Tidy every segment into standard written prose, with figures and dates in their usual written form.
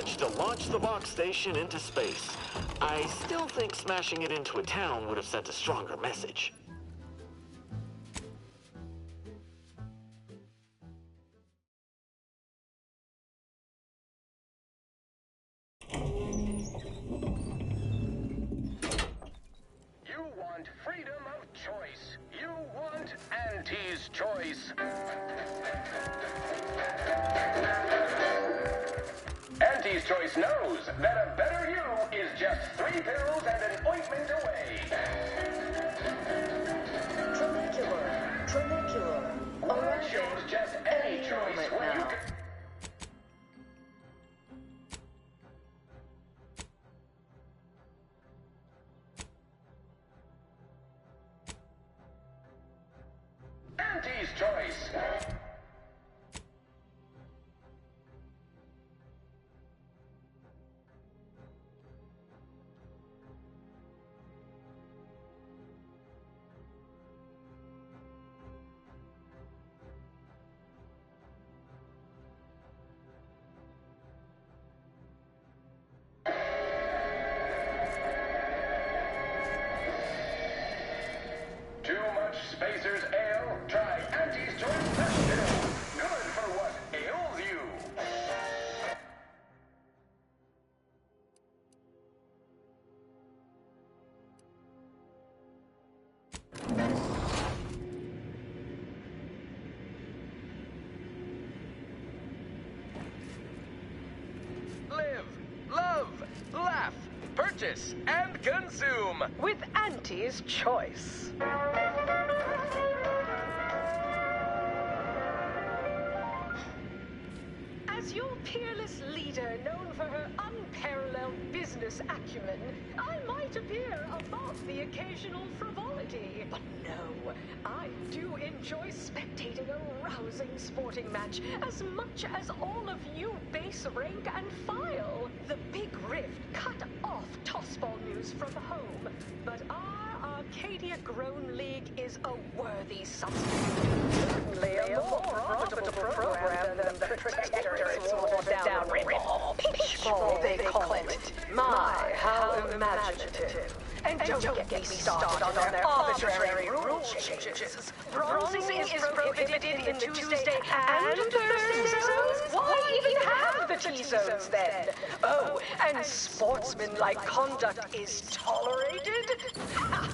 managed to launch the box station into space. I still think smashing it into a town would have sent a stronger message. You want freedom of choice. You want Auntie's choice. Auntie's Choice knows that a better you is just 3 pills and an ointment away. Trabecular. Well, that shows just any choice when you can... Auntie's Choice. Too much Spacer's Ale? Try Auntie's Choice Fresh Pill. Good for what ails you. Live, love, laugh, purchase, and consume with Auntie's Choice. As your peerless leader, known for her unparalleled business acumen, I might appear above the occasional frivolity. But no, I do enjoy spectating a rousing sporting match as much as all of you base rank and file. The Big Rift cut off tossball news from home, but our Arcadia Grown League is a worthy substitute. Certainly a more profitable program than the Protectorate's watered-down rip-off. Peachball, they call it. My, how imaginative. And don't get me started on their arbitrary rule changes. Bronzing is prohibited in the Tuesday and Thursday zones? Why even have the T-zones then? Oh, and sportsmanlike conduct is tolerated? Ha!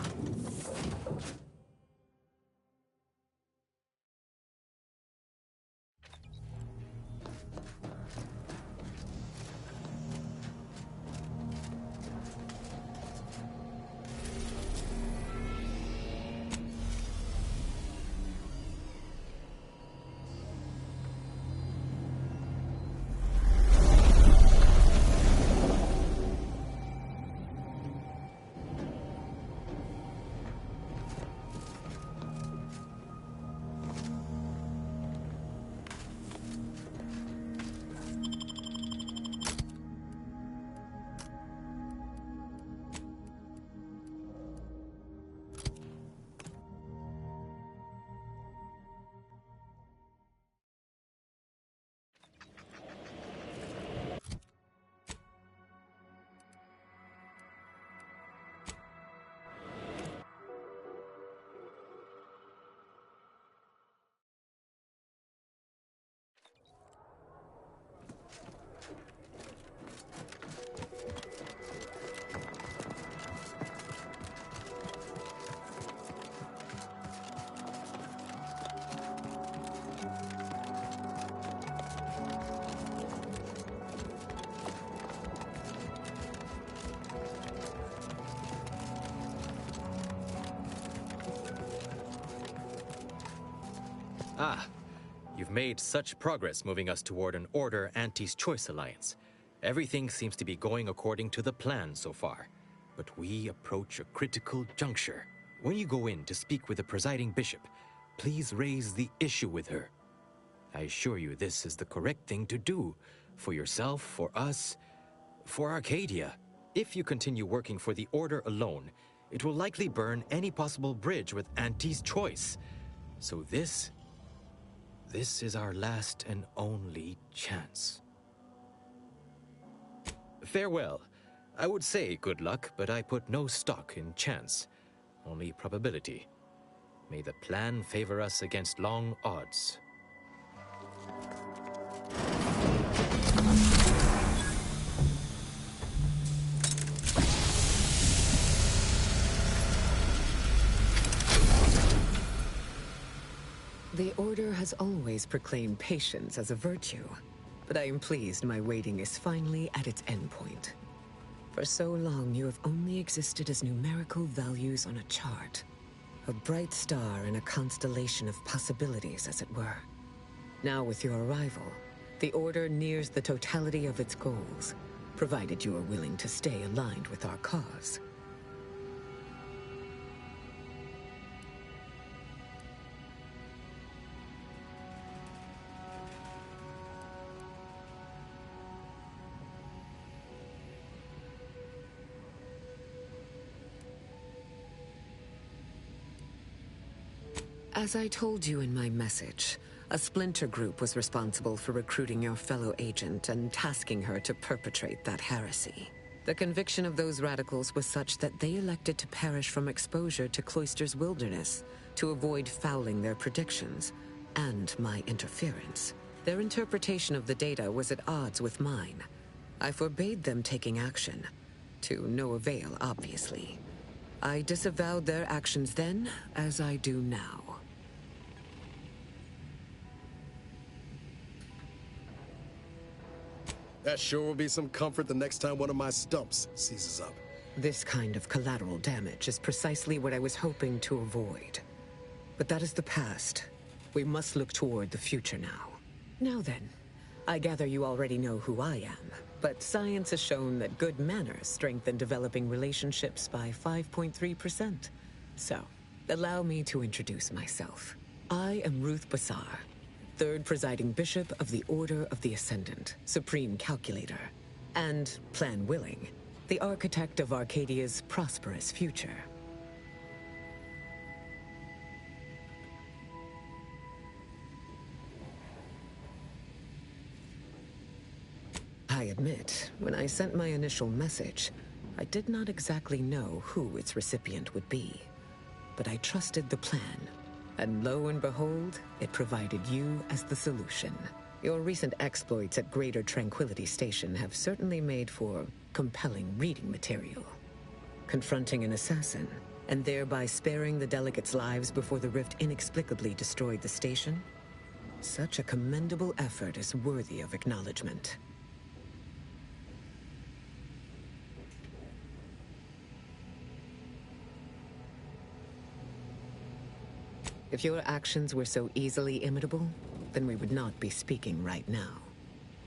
Ah, you've made such progress moving us toward an Order Auntie's Choice alliance. Everything seems to be going according to the plan so far. But we approach a critical juncture. When you go in to speak with the presiding bishop, please raise the issue with her. I assure you this is the correct thing to do. For yourself, for us, for Arcadia. If you continue working for the Order alone, it will likely burn any possible bridge with Auntie's Choice. So this is our last and only chance. Farewell. I would say good luck, but I put no stock in chance, only probability. May the plan favor us against long odds. The Order has always proclaimed patience as a virtue, but I am pleased my waiting is finally at its endpoint. For so long, you have only existed as numerical values on a chart. A bright star in a constellation of possibilities, as it were. Now with your arrival, the Order nears the totality of its goals, provided you are willing to stay aligned with our cause. As I told you in my message, a splinter group was responsible for recruiting your fellow agent and tasking her to perpetrate that heresy. The conviction of those radicals was such that they elected to perish from exposure to Cloister's wilderness to avoid fouling their predictions and my interference. Their interpretation of the data was at odds with mine. I forbade them taking action, to no avail, obviously. I disavowed their actions then, as I do now. That sure will be some comfort the next time one of my stumps seizes up. This kind of collateral damage is precisely what I was hoping to avoid. But that is the past. We must look toward the future now. Now then, I gather you already know who I am, but science has shown that good manners strengthen developing relationships by 5.3%. So, allow me to introduce myself. I am Ruth Bassar, third presiding bishop of the Order of the Ascendant, supreme calculator, and, plan willing, the architect of Arcadia's prosperous future. I admit, when I sent my initial message, I did not exactly know who its recipient would be. But I trusted the plan. And lo and behold, it provided you as the solution. Your recent exploits at Greater Tranquility Station have certainly made for compelling reading material. Confronting an assassin, and thereby sparing the delegates' lives before the rift inexplicably destroyed the station? Such a commendable effort is worthy of acknowledgement. If your actions were so easily imitable, then we would not be speaking right now.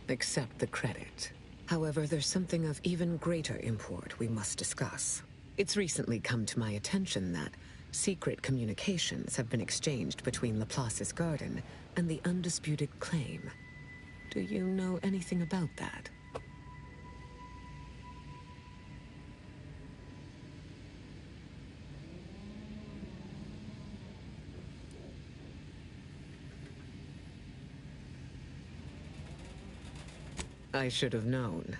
Accept the credit. However, there's something of even greater import we must discuss. It's recently come to my attention that secret communications have been exchanged between Laplace's garden and the undisputed claim. Do you know anything about that? I should have known.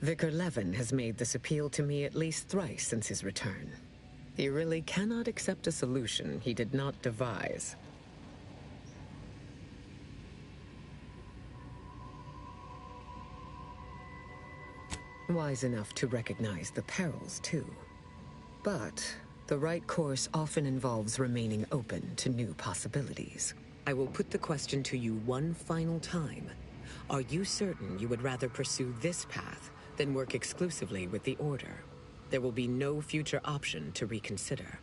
Vicar Levin has made this appeal to me at least thrice since his return. He really cannot accept a solution he did not devise. Wise enough to recognize the perils, too. But the right course often involves remaining open to new possibilities. I will put the question to you one final time. Are you certain you would rather pursue this path than work exclusively with the Order? There will be no future option to reconsider.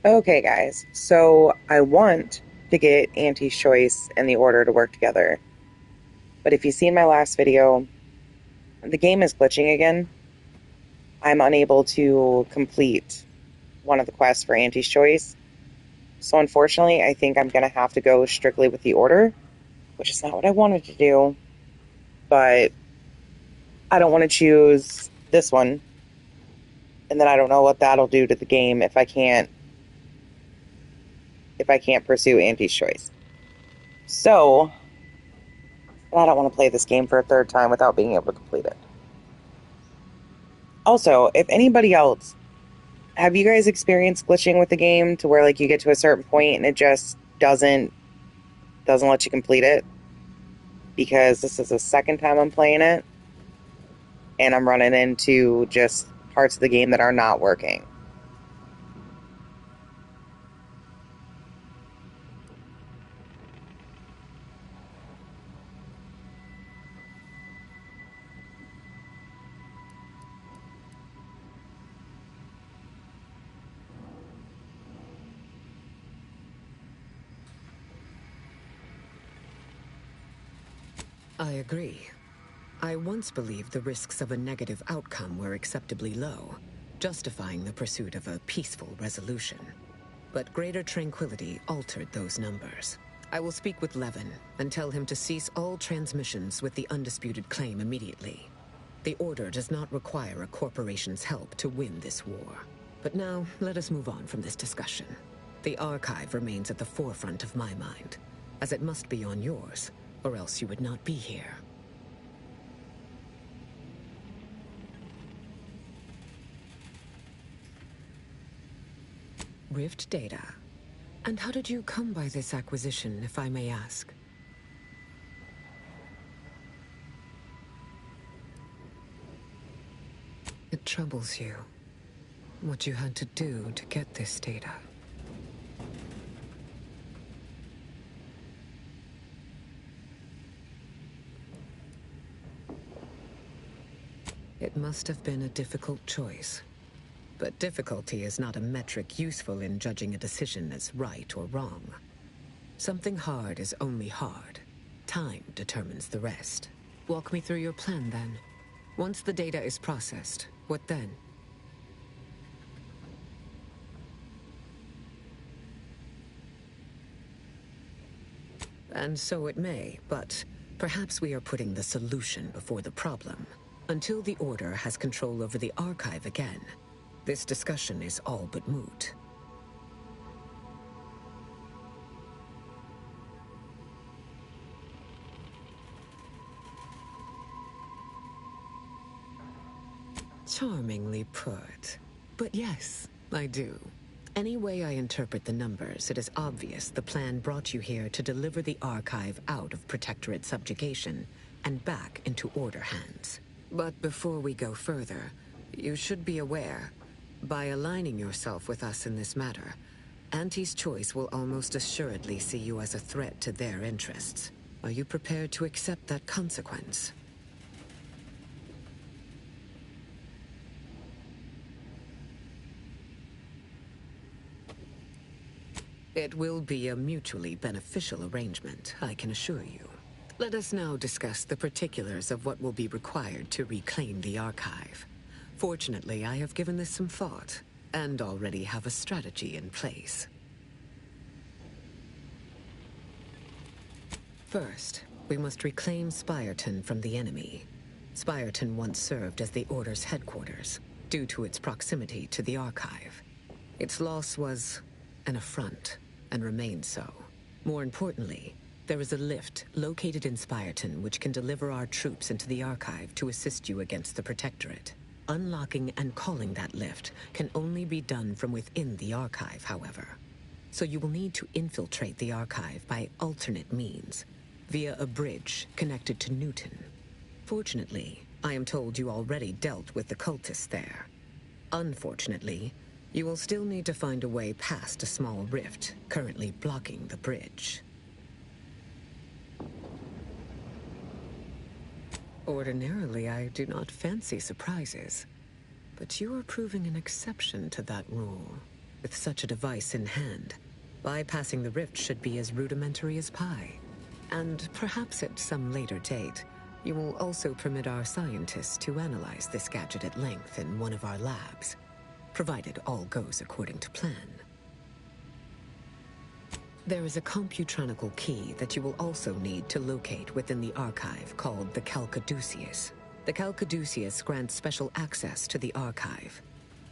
Okay, guys, so I want to get Auntie's Choice and the Order to work together. But if you've seen my last video, the game is glitching again. I'm unable to complete one of the quests for Auntie's Choice. So unfortunately, I think I'm going to have to go strictly with the Order, which is not what I wanted to do. But I don't want to choose this one And then I don't know what that'll do to the game if I can't pursue Auntie's choice. So, I don't want to play this game for a third time without being able to complete it. Also, if anybody else, have you guys experienced glitching with the game to where like you get to a certain point and it just doesn't let you complete it? Because this is the second time I'm playing it and I'm running into just parts of the game that are not working. I agree. I once believed the risks of a negative outcome were acceptably low, justifying the pursuit of a peaceful resolution. But greater tranquility altered those numbers. I will speak with Levin and tell him to cease all transmissions with the undisputed claim immediately. The Order does not require a corporation's help to win this war. But now, let us move on from this discussion. The Archive remains at the forefront of my mind, as it must be on yours, or else you would not be here. Rift data. And how did you come by this acquisition, if I may ask? It troubles you, what you had to do to get this data. It must have been a difficult choice. But difficulty is not a metric useful in judging a decision as right or wrong. Something hard is only hard. Time determines the rest. Walk me through your plan, then. Once the data is processed, what then? And so it may, but perhaps we are putting the solution before the problem. Until the Order has control over the Archive again, this discussion is all but moot. Charmingly put. But yes, I do. Any way I interpret the numbers, it is obvious the plan brought you here to deliver the Archive out of Protectorate subjugation and back into Order hands. But before we go further, you should be aware, by aligning yourself with us in this matter, Auntie's Choice will almost assuredly see you as a threat to their interests. Are you prepared to accept that consequence? It will be a mutually beneficial arrangement, I can assure you. Let us now discuss the particulars of what will be required to reclaim the Archive. Fortunately, I have given this some thought, and already have a strategy in place. First, we must reclaim Spyreton from the enemy. Spyreton once served as the Order's headquarters, due to its proximity to the Archive. Its loss was an affront, and remains so. More importantly, there is a lift located in Spyreton which can deliver our troops into the Archive to assist you against the Protectorate. Unlocking and calling that lift can only be done from within the Archive, however. So you will need to infiltrate the Archive by alternate means, via a bridge connected to Newton. Fortunately, I am told you already dealt with the cultists there. Unfortunately, you will still need to find a way past a small rift currently blocking the bridge. Ordinarily, I do not fancy surprises, but you are proving an exception to that rule. With such a device in hand, bypassing the rift should be as rudimentary as pie. And perhaps at some later date, you will also permit our scientists to analyze this gadget at length in one of our labs, provided all goes according to plan. There is a computronical key that you will also need to locate within the Archive called the Calcaduceus. The Calcaduceus grants special access to the Archive.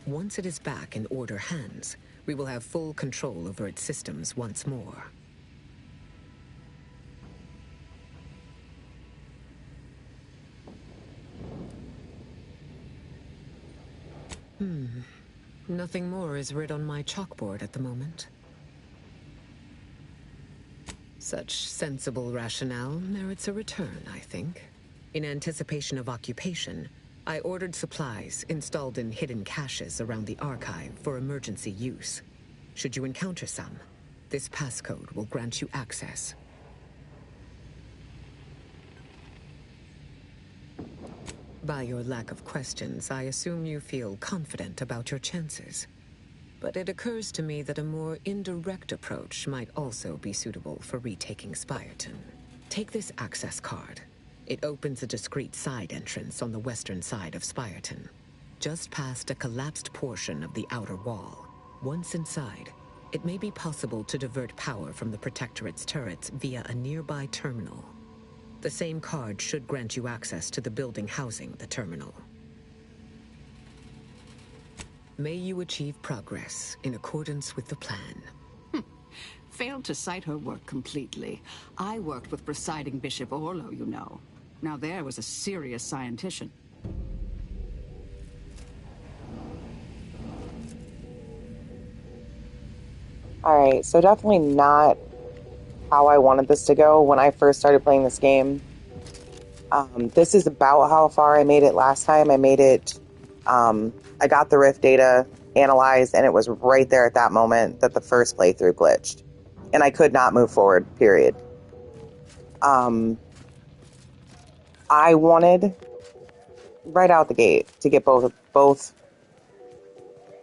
Once it is back in Order hands, we will have full control over its systems once more. Nothing more is writ on my chalkboard at the moment. Such sensible rationale merits a return, I think. In anticipation of occupation, I ordered supplies installed in hidden caches around the archive for emergency use. Should you encounter some, this passcode will grant you access. By your lack of questions, I assume you feel confident about your chances. But it occurs to me that a more indirect approach might also be suitable for retaking Spirton. Take this access card. It opens a discreet side entrance on the western side of Spirton, just past a collapsed portion of the outer wall. Once inside, it may be possible to divert power from the Protectorate's turrets via a nearby terminal. The same card should grant you access to the building housing the terminal. May you achieve progress in accordance with the plan. Failed to cite her work completely. I worked with presiding Bishop Orlo, you know. Now there was a serious scientician. Alright, so definitely not how I wanted this to go when I first started playing this game. This is about how far I made it last time. I made it, I got the Rift data analyzed, and it was right there at that moment that the first playthrough glitched. And I could not move forward, period. I wanted, right out the gate, to get both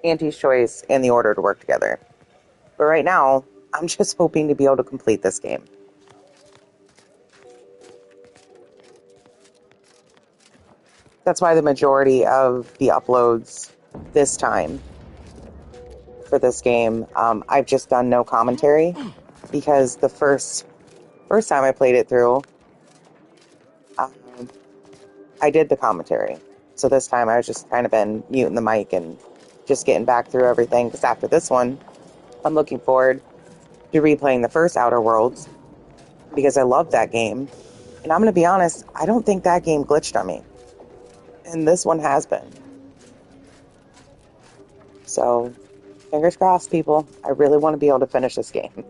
Auntie's Choice and the Order to work together. But right now, I'm just hoping to be able to complete this game. That's why the majority of the uploads this time for this game, I've just done no commentary, because the first time I played it through, I did the commentary. So this time I was just kind of been muting the mic and just getting back through everything, because after this one, I'm looking forward to replaying the first Outer Worlds, because I love that game. And I'm going to be honest, I don't think that game glitched on me. And this one has been. So, fingers crossed, people. I really want to be able to finish this game.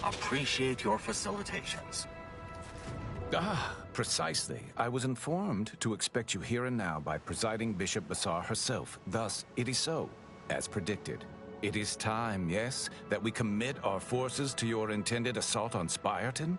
Appreciate your facilitations. Ah, precisely. I was informed to expect you here and now by presiding Bishop Basar herself. Thus, it is so, as predicted. It is time, yes, that we commit our forces to your intended assault on Spirton?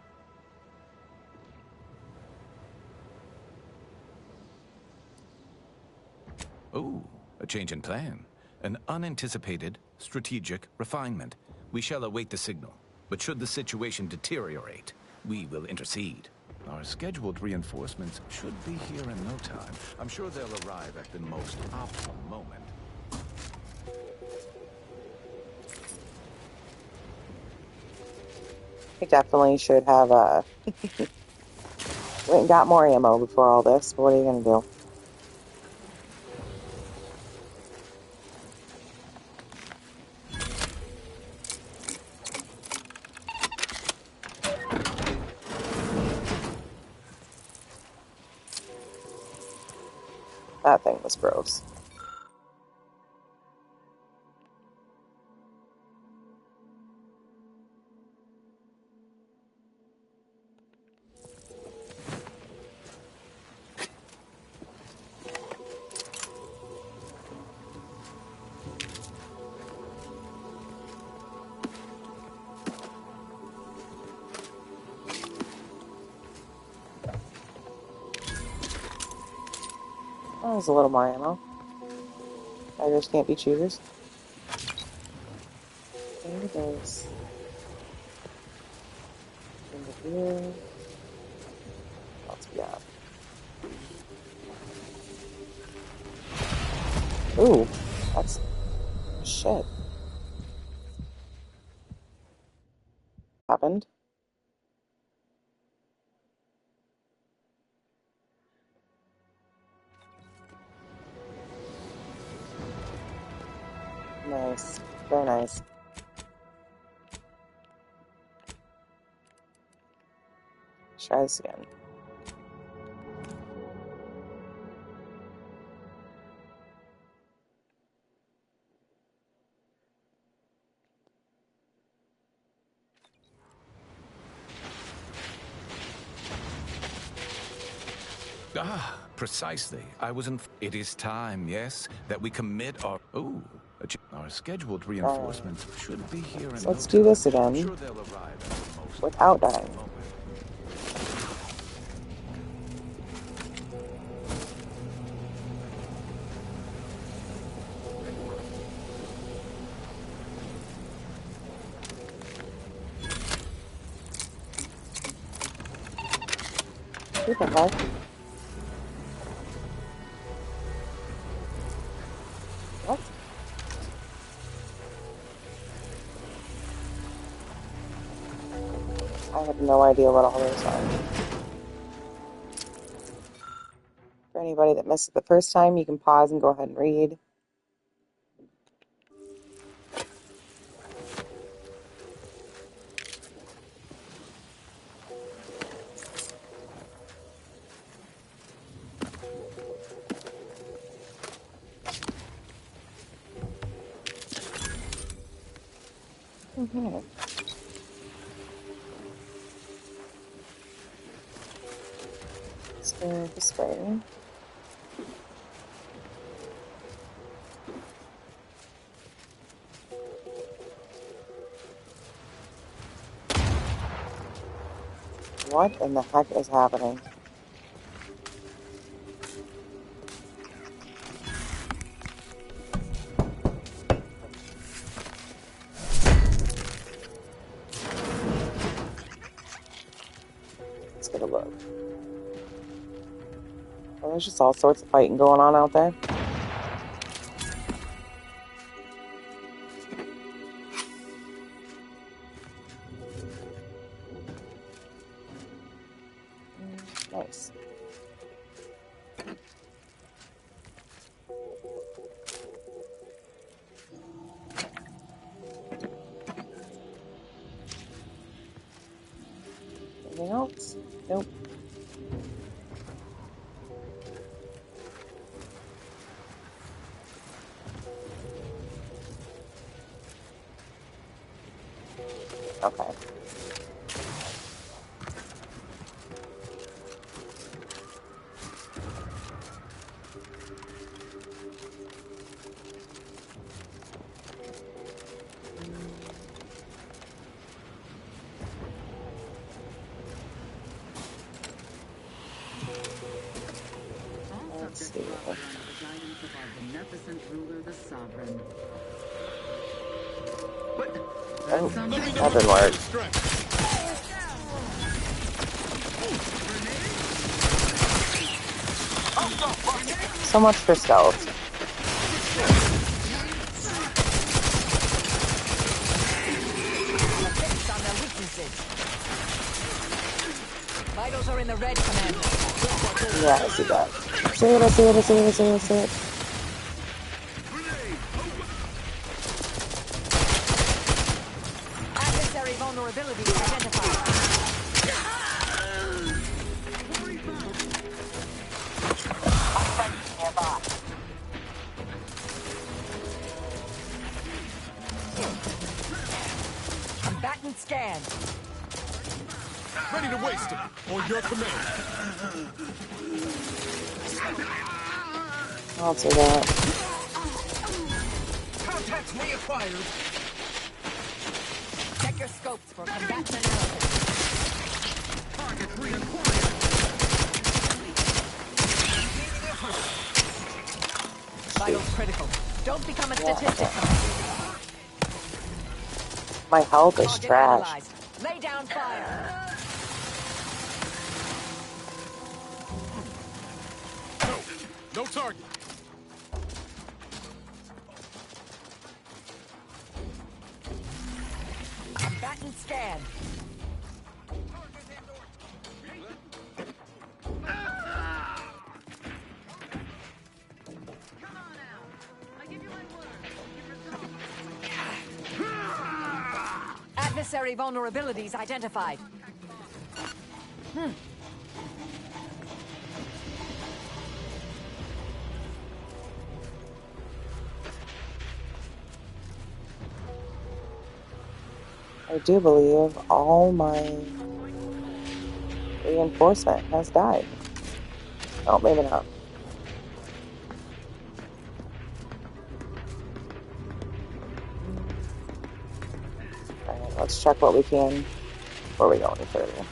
Oh, a change in plan. An unanticipated, strategic refinement. We shall await the signal. But should the situation deteriorate, we will intercede. Our scheduled reinforcements should be here in no time. I'm sure they'll arrive at the most optimal moment. I definitely should have went and got more ammo before all this, but what are you going to do? That thing was gross. Oh, there's a little more ammo. Tigers can't be choosers. There it is. Into here. What else we got? Ooh, that's shit. Happened. Nice. Very nice. Let's try this again. Ah, precisely. I was in... It is time, yes, that we commit our... Oh, our scheduled reinforcements should be here in so let's do this again. Sure they'll arrive at the most without dying. moment. What the heck? What? I have no idea what all those are. For anybody that missed it the first time, you can pause and go ahead and read. Mm-hmm. Let's go this way. What in the heck is happening? Let's get a look. Well, there's just all sorts of fighting going on out there. Nice. Anything else? Nope. Okay. Let's see. Oh, that didn't work. So much for stealth. Vitals are in the red, Commander. Yeah, I see that. See it, I see it, I see it, I see it, I see it. Adversary vulnerability identified. Nearby. Combatant scan. Ready to waste it. On your command. I'll do that. Contacts reacquired. Check your scopes for combatant analysis. Target reacquired. Vitals critical. Don't become a statistic. My health is Target trash. analyzed. Lay down fire. No target. Combatant scan. Adversary vulnerabilities identified. I do believe all my reinforcement has died. Oh, maybe not. Alright, let's check what we can before we go any further.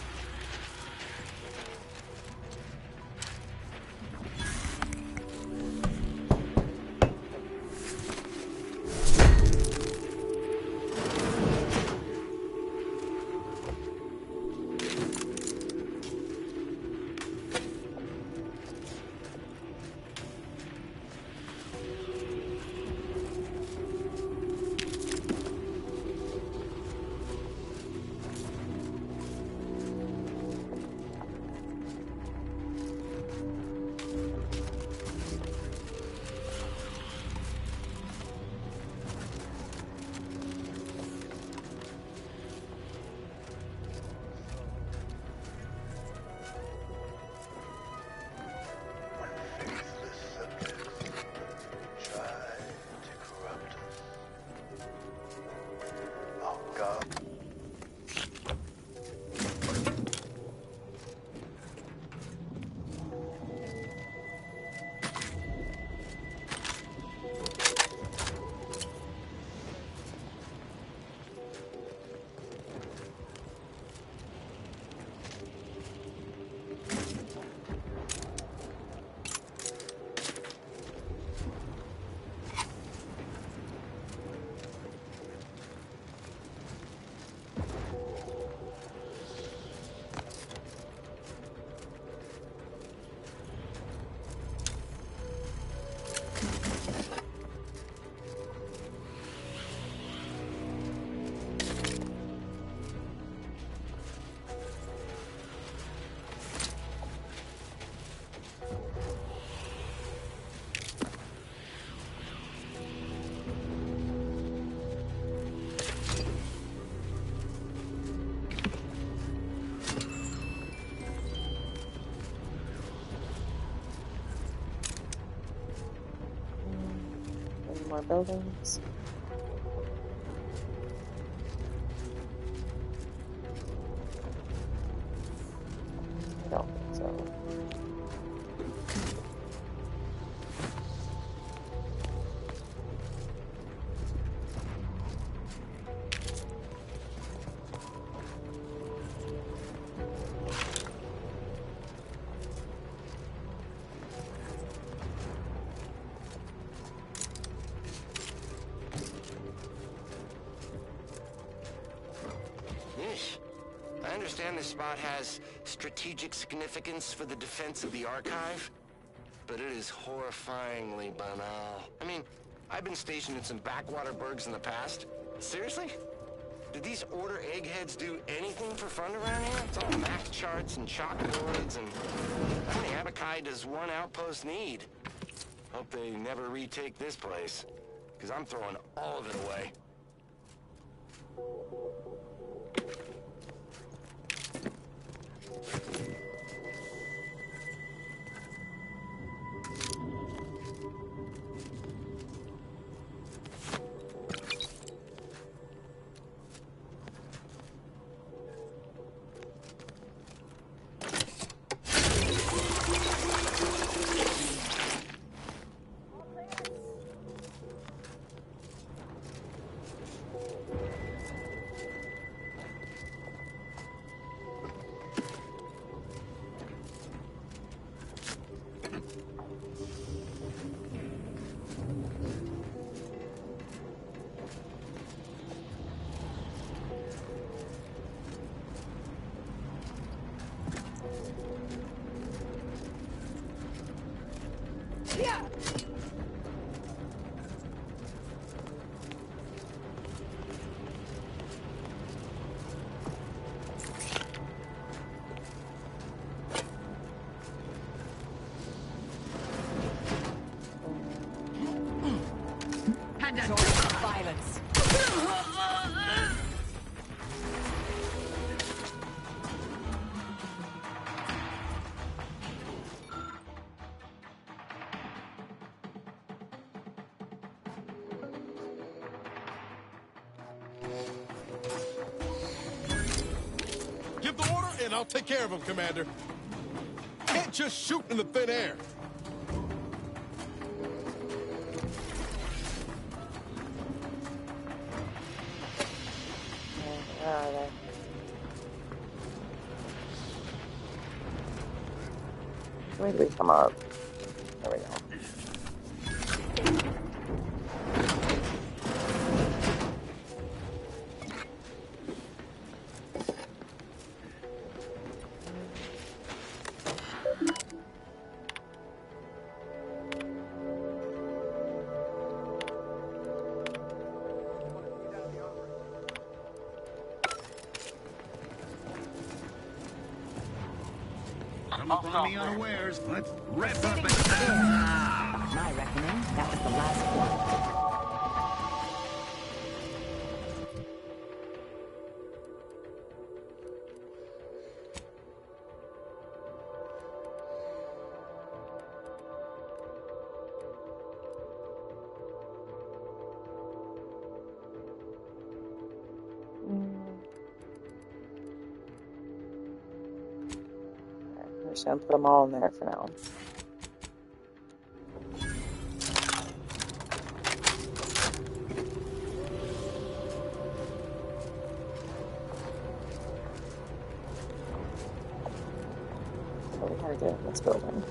Any more buildings? I don't think so. Yeesh. I understand this spot has strategic significance for the defense of the archive, but it is horrifyingly banal. I mean, I've been stationed in some backwater burgs in the past. Seriously? Did these Order eggheads do anything for fun around here? It's all map charts and chalkboards, and how many Abakai does one outpost need? Hope they never retake this place, because I'm throwing all of it away. in. I'll take care of him, Commander. Can't just shoot in the thin air. Where are they? Where did we come up? There we go. Come upon me unawares. Let's rip up and... My reckoning, that was the last one. I'm just gonna put them all in there for now. What do we gotta do in this building?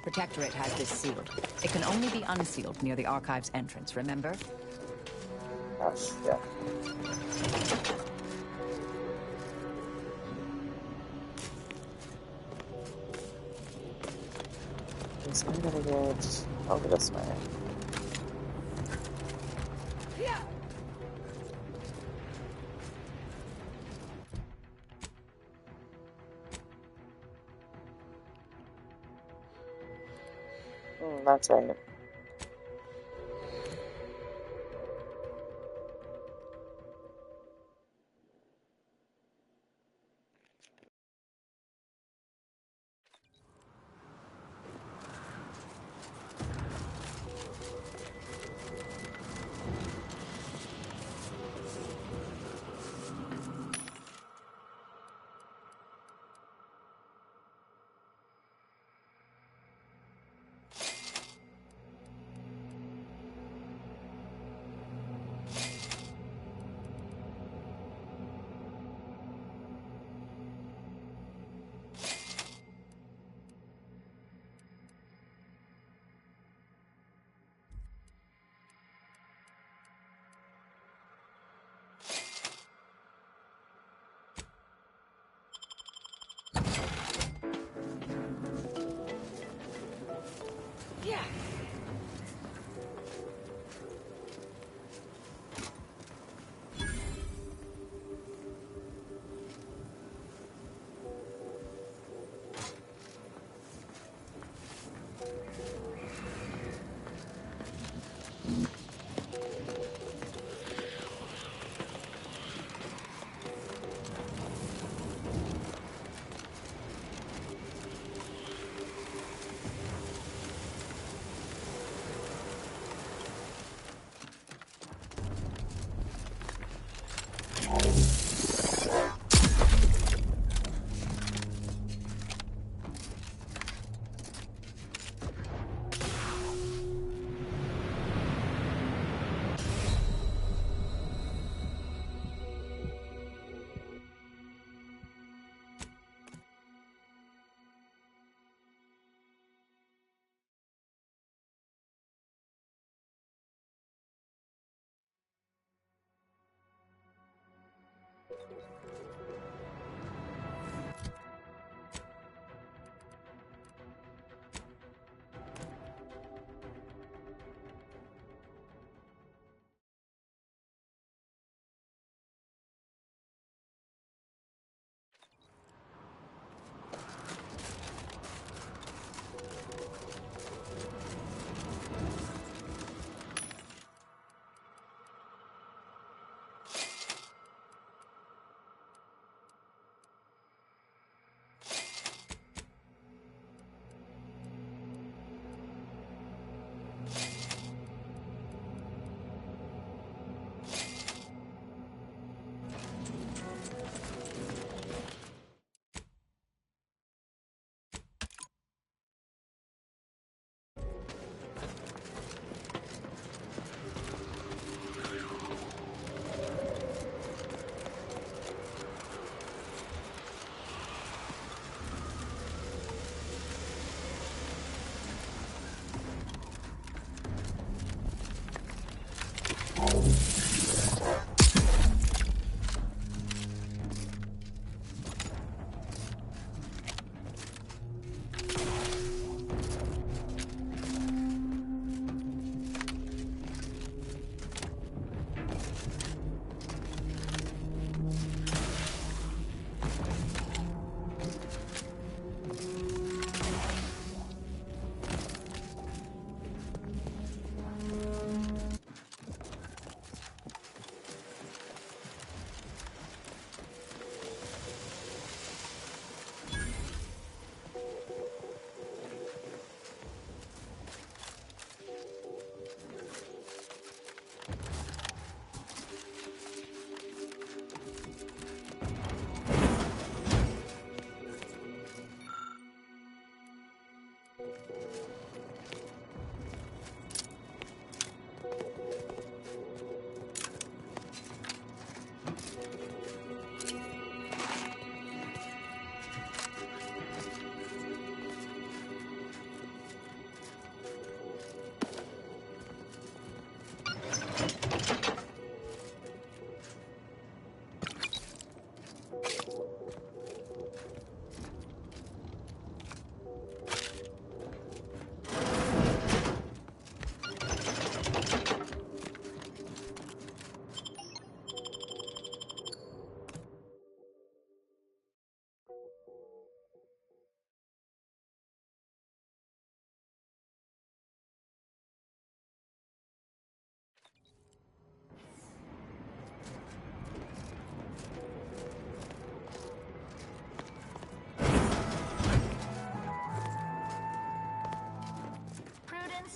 Protectorate has this sealed. It can only be unsealed near the archive's entrance, remember? Gosh, yeah. So I'm gonna get over this way. That's right.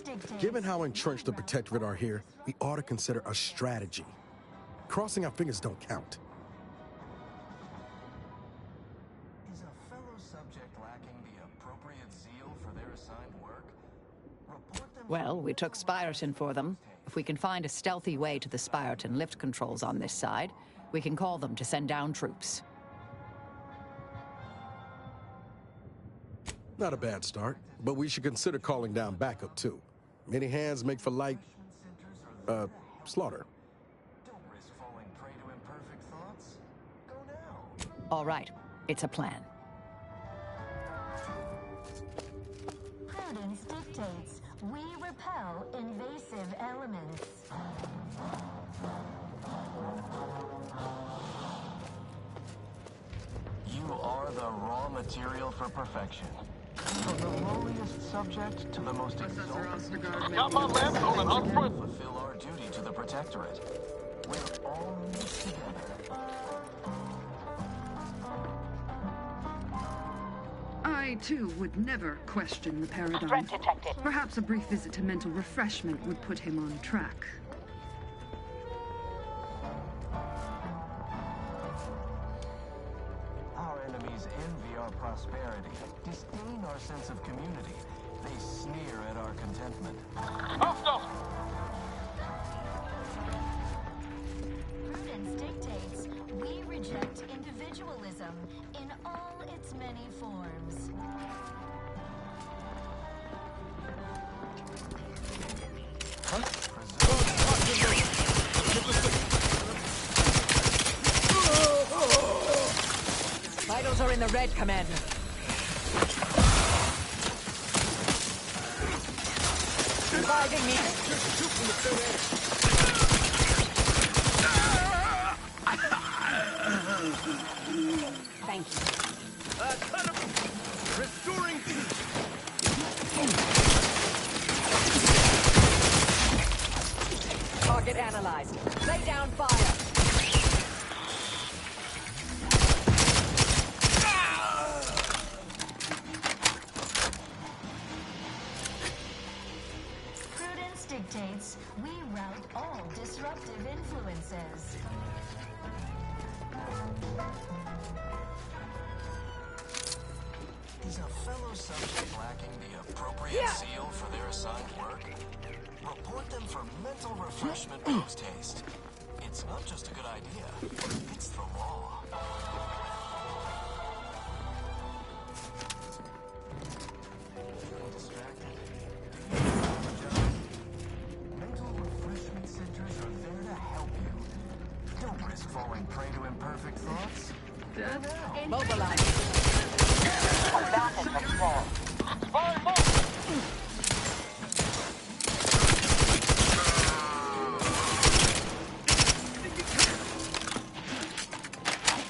dictates... Given how entrenched the Protectorate are here, we ought to consider a strategy. Crossing our fingers don't count. Is a fellow subject lacking the appropriate zeal for their assigned work? Report them... Well, we took Spyreton for them. If we can find a stealthy way to the Spyreton lift controls on this side, we can call them to send down troops. Not a bad start, but we should consider calling down backup too. Many hands make for light, slaughter. Don't risk falling prey to imperfect thoughts. Go now. All right, it's a plan. Prudence dictates we repel invasive elements. You are the raw material for perfection. From the lowliest subject to the most exalted. Got my lamp going on front. Fulfill our duty to the Protectorate. We're all in this together. I, too, would never question the paradigm. Threat detected. Perhaps a brief visit to mental refreshment would put him on track. Our enemies envy our prosperity, disdain our sense of community. They sneer at our contentment. Prudence dictates we reject individualism in all its many forms. Vitals are in the red, Commander. Reviving me. Thank you. Restoring. Target analyzed. Lay down fire. Prudence dictates we rout all disruptive influences. Is a fellow subject lacking the appropriate zeal for their assigned work? Report them for mental refreshment post-haste. It's not just a good idea, it's the law. Feeling distracted? Mental refreshment centers are there to help you. Don't risk falling prey to imperfect thoughts. Mobilize.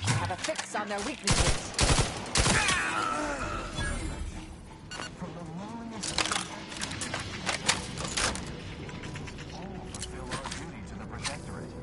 Have a fix on their weaknesses. From the lowliest all fulfill our duty to the Protectorate.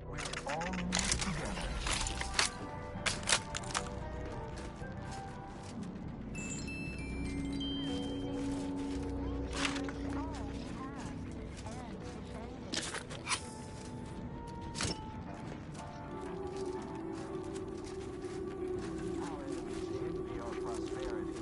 We're all in this together. Our enemies envy our prosperity.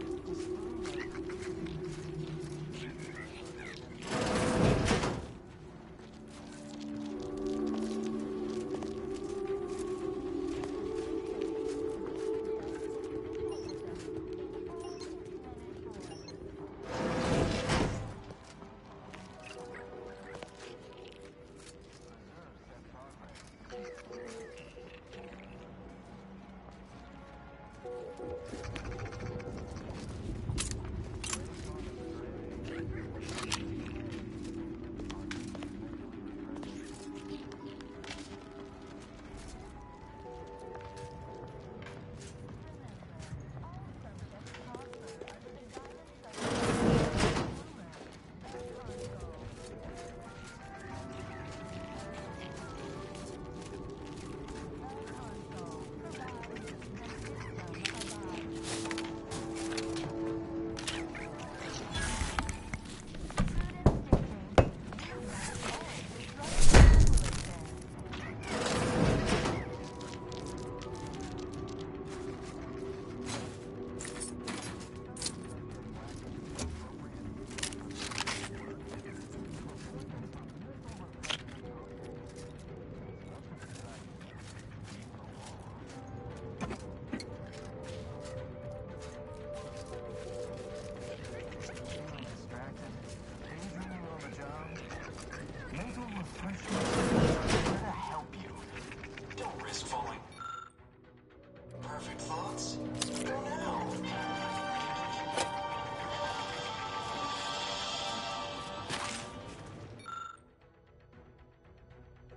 Let's go now.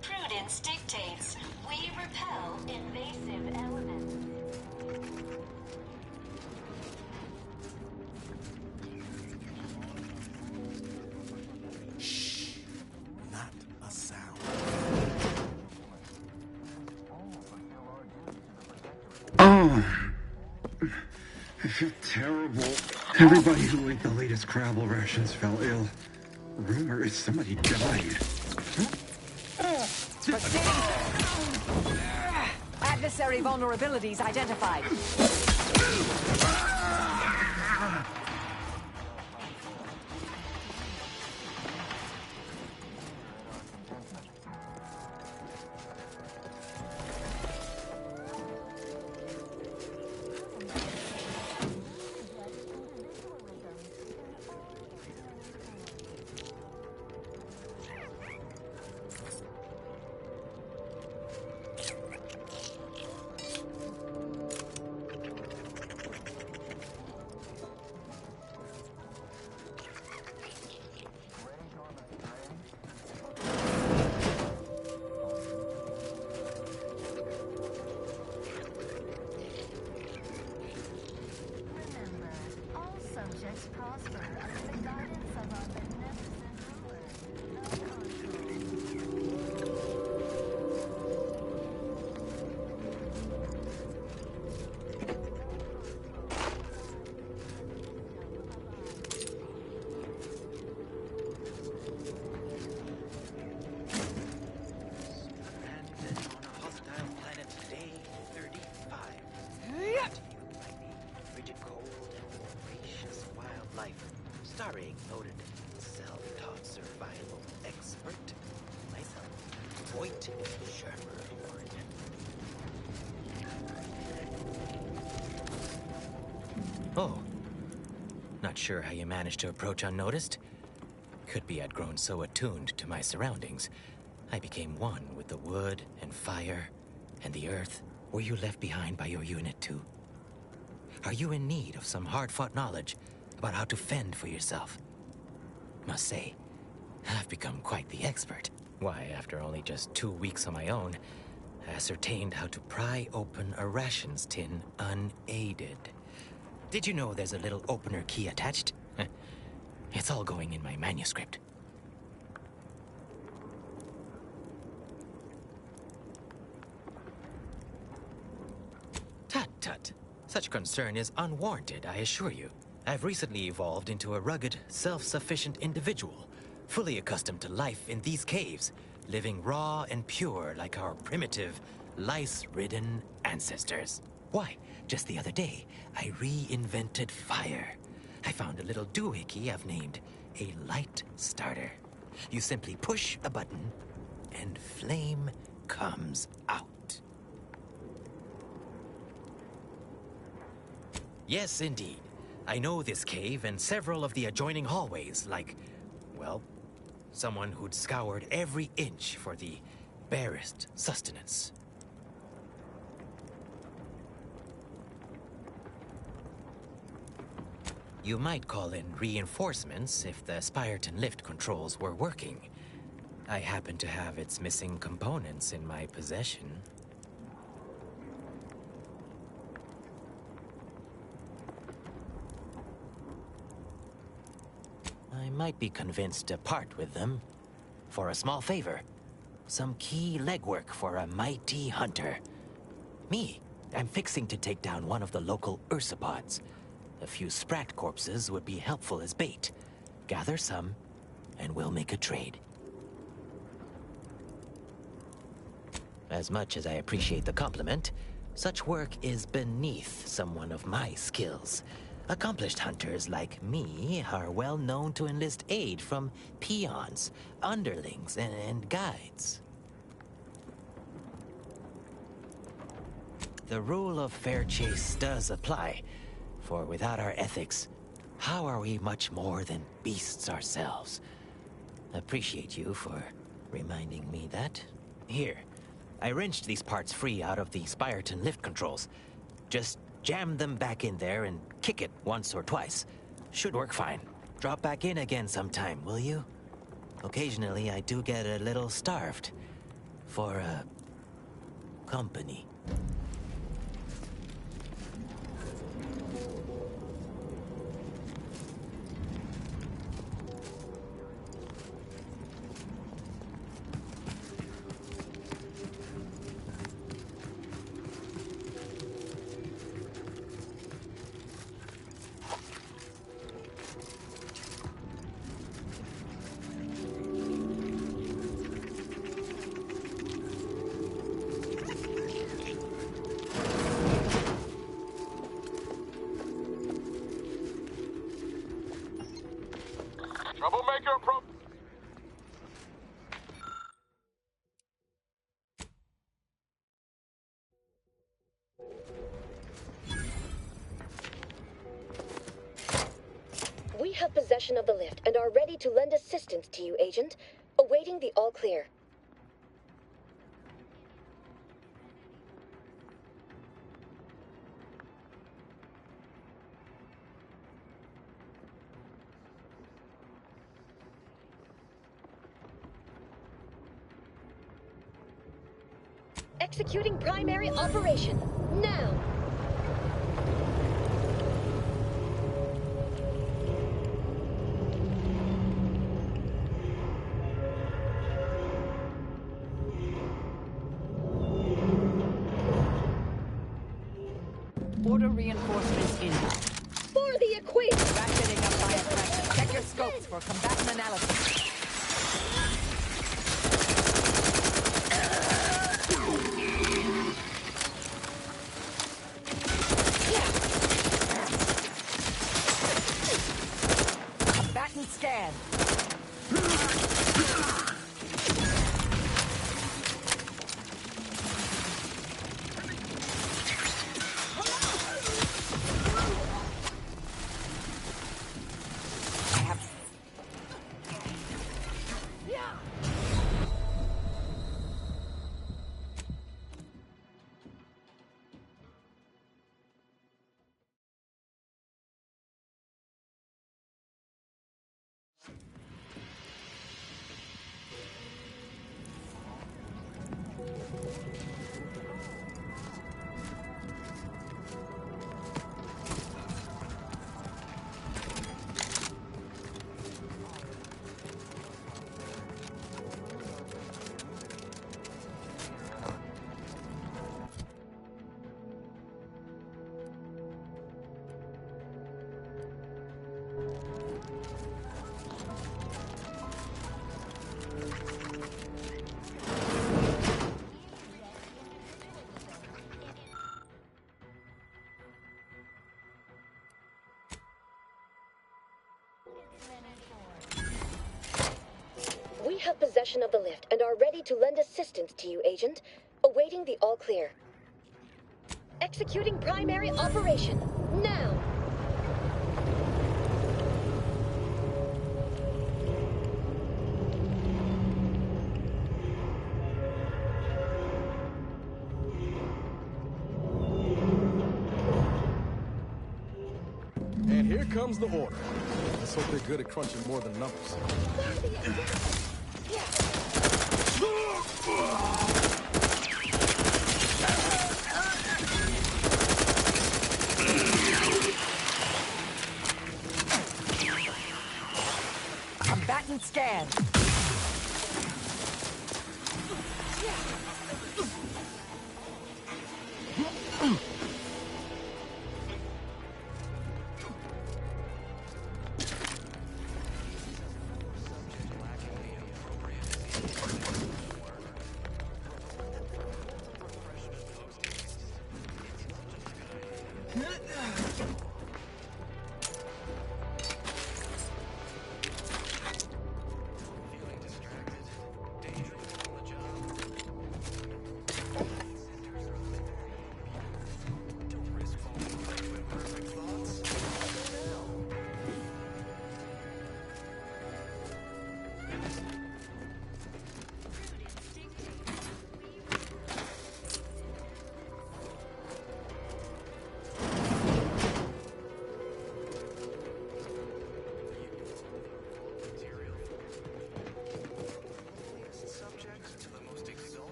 Prudence dictates we repel invasive elements. Shh. Not a sound. Oh, I feel terrible. Everybody who ate the latest Crabble rations fell ill. Rumor is somebody died. Adversary vulnerabilities identified. Starring noted self-taught survival expert, myself, Voight Shermerhorn. Oh, not sure how you managed to approach unnoticed. Could be I'd grown so attuned to my surroundings, I became one with the wood and fire and the earth. Were you left behind by your unit too? Are you in need of some hard-fought knowledge about how to fend for yourself? Must say, I've become quite the expert. Why, after only just 2 weeks on my own, I ascertained how to pry open a rations tin unaided. Did you know there's a little opener key attached? It's all going in my manuscript. Tut tut. Such concern is unwarranted, I assure you. I've recently evolved into a rugged, self-sufficient individual, fully accustomed to life in these caves, living raw and pure like our primitive, lice-ridden ancestors. Why, just the other day, I reinvented fire. I found a little doohickey I've named a light starter. You simply push a button, and flame comes out. Yes, indeed. I know this cave and several of the adjoining hallways like, well, someone who'd scoured every inch for the barest sustenance. You might call in reinforcements if the Spyreton lift controls were working. I happen to have its missing components in my possession. I might be convinced to part with them for a small favor. Some key legwork for a mighty hunter. Me, I'm fixing to take down one of the local ursopods. A few sprat corpses would be helpful as bait. Gather some, and we'll make a trade. As much as I appreciate the compliment, such work is beneath someone of my skills. Accomplished hunters like me are well known to enlist aid from peons, underlings, and guides. The rule of fair chase does apply, for without our ethics, how are we much more than beasts ourselves? Appreciate you for reminding me that. Here, I wrenched these parts free out of the Spyreton lift controls. Just jam them back in there and kick it once or twice. Should work fine. Drop back in again sometime, will you? Occasionally, I do get a little starved. For, company. Troublemaker approach. We have possession of the lift and are ready to lend assistance to you, Agent. Awaiting the all clear. Executing primary operation. Now! Order reinforcements inbound. For the equator! Ratcheting up fire pressure. Check your scopes for combatant analysis. Combatant scan. We have possession of the lift and are ready to lend assistance to you, Agent. Awaiting the all clear. Executing primary operation. Now! And here comes the order. Let's hope they're good at crunching more than numbers. Combatant scan.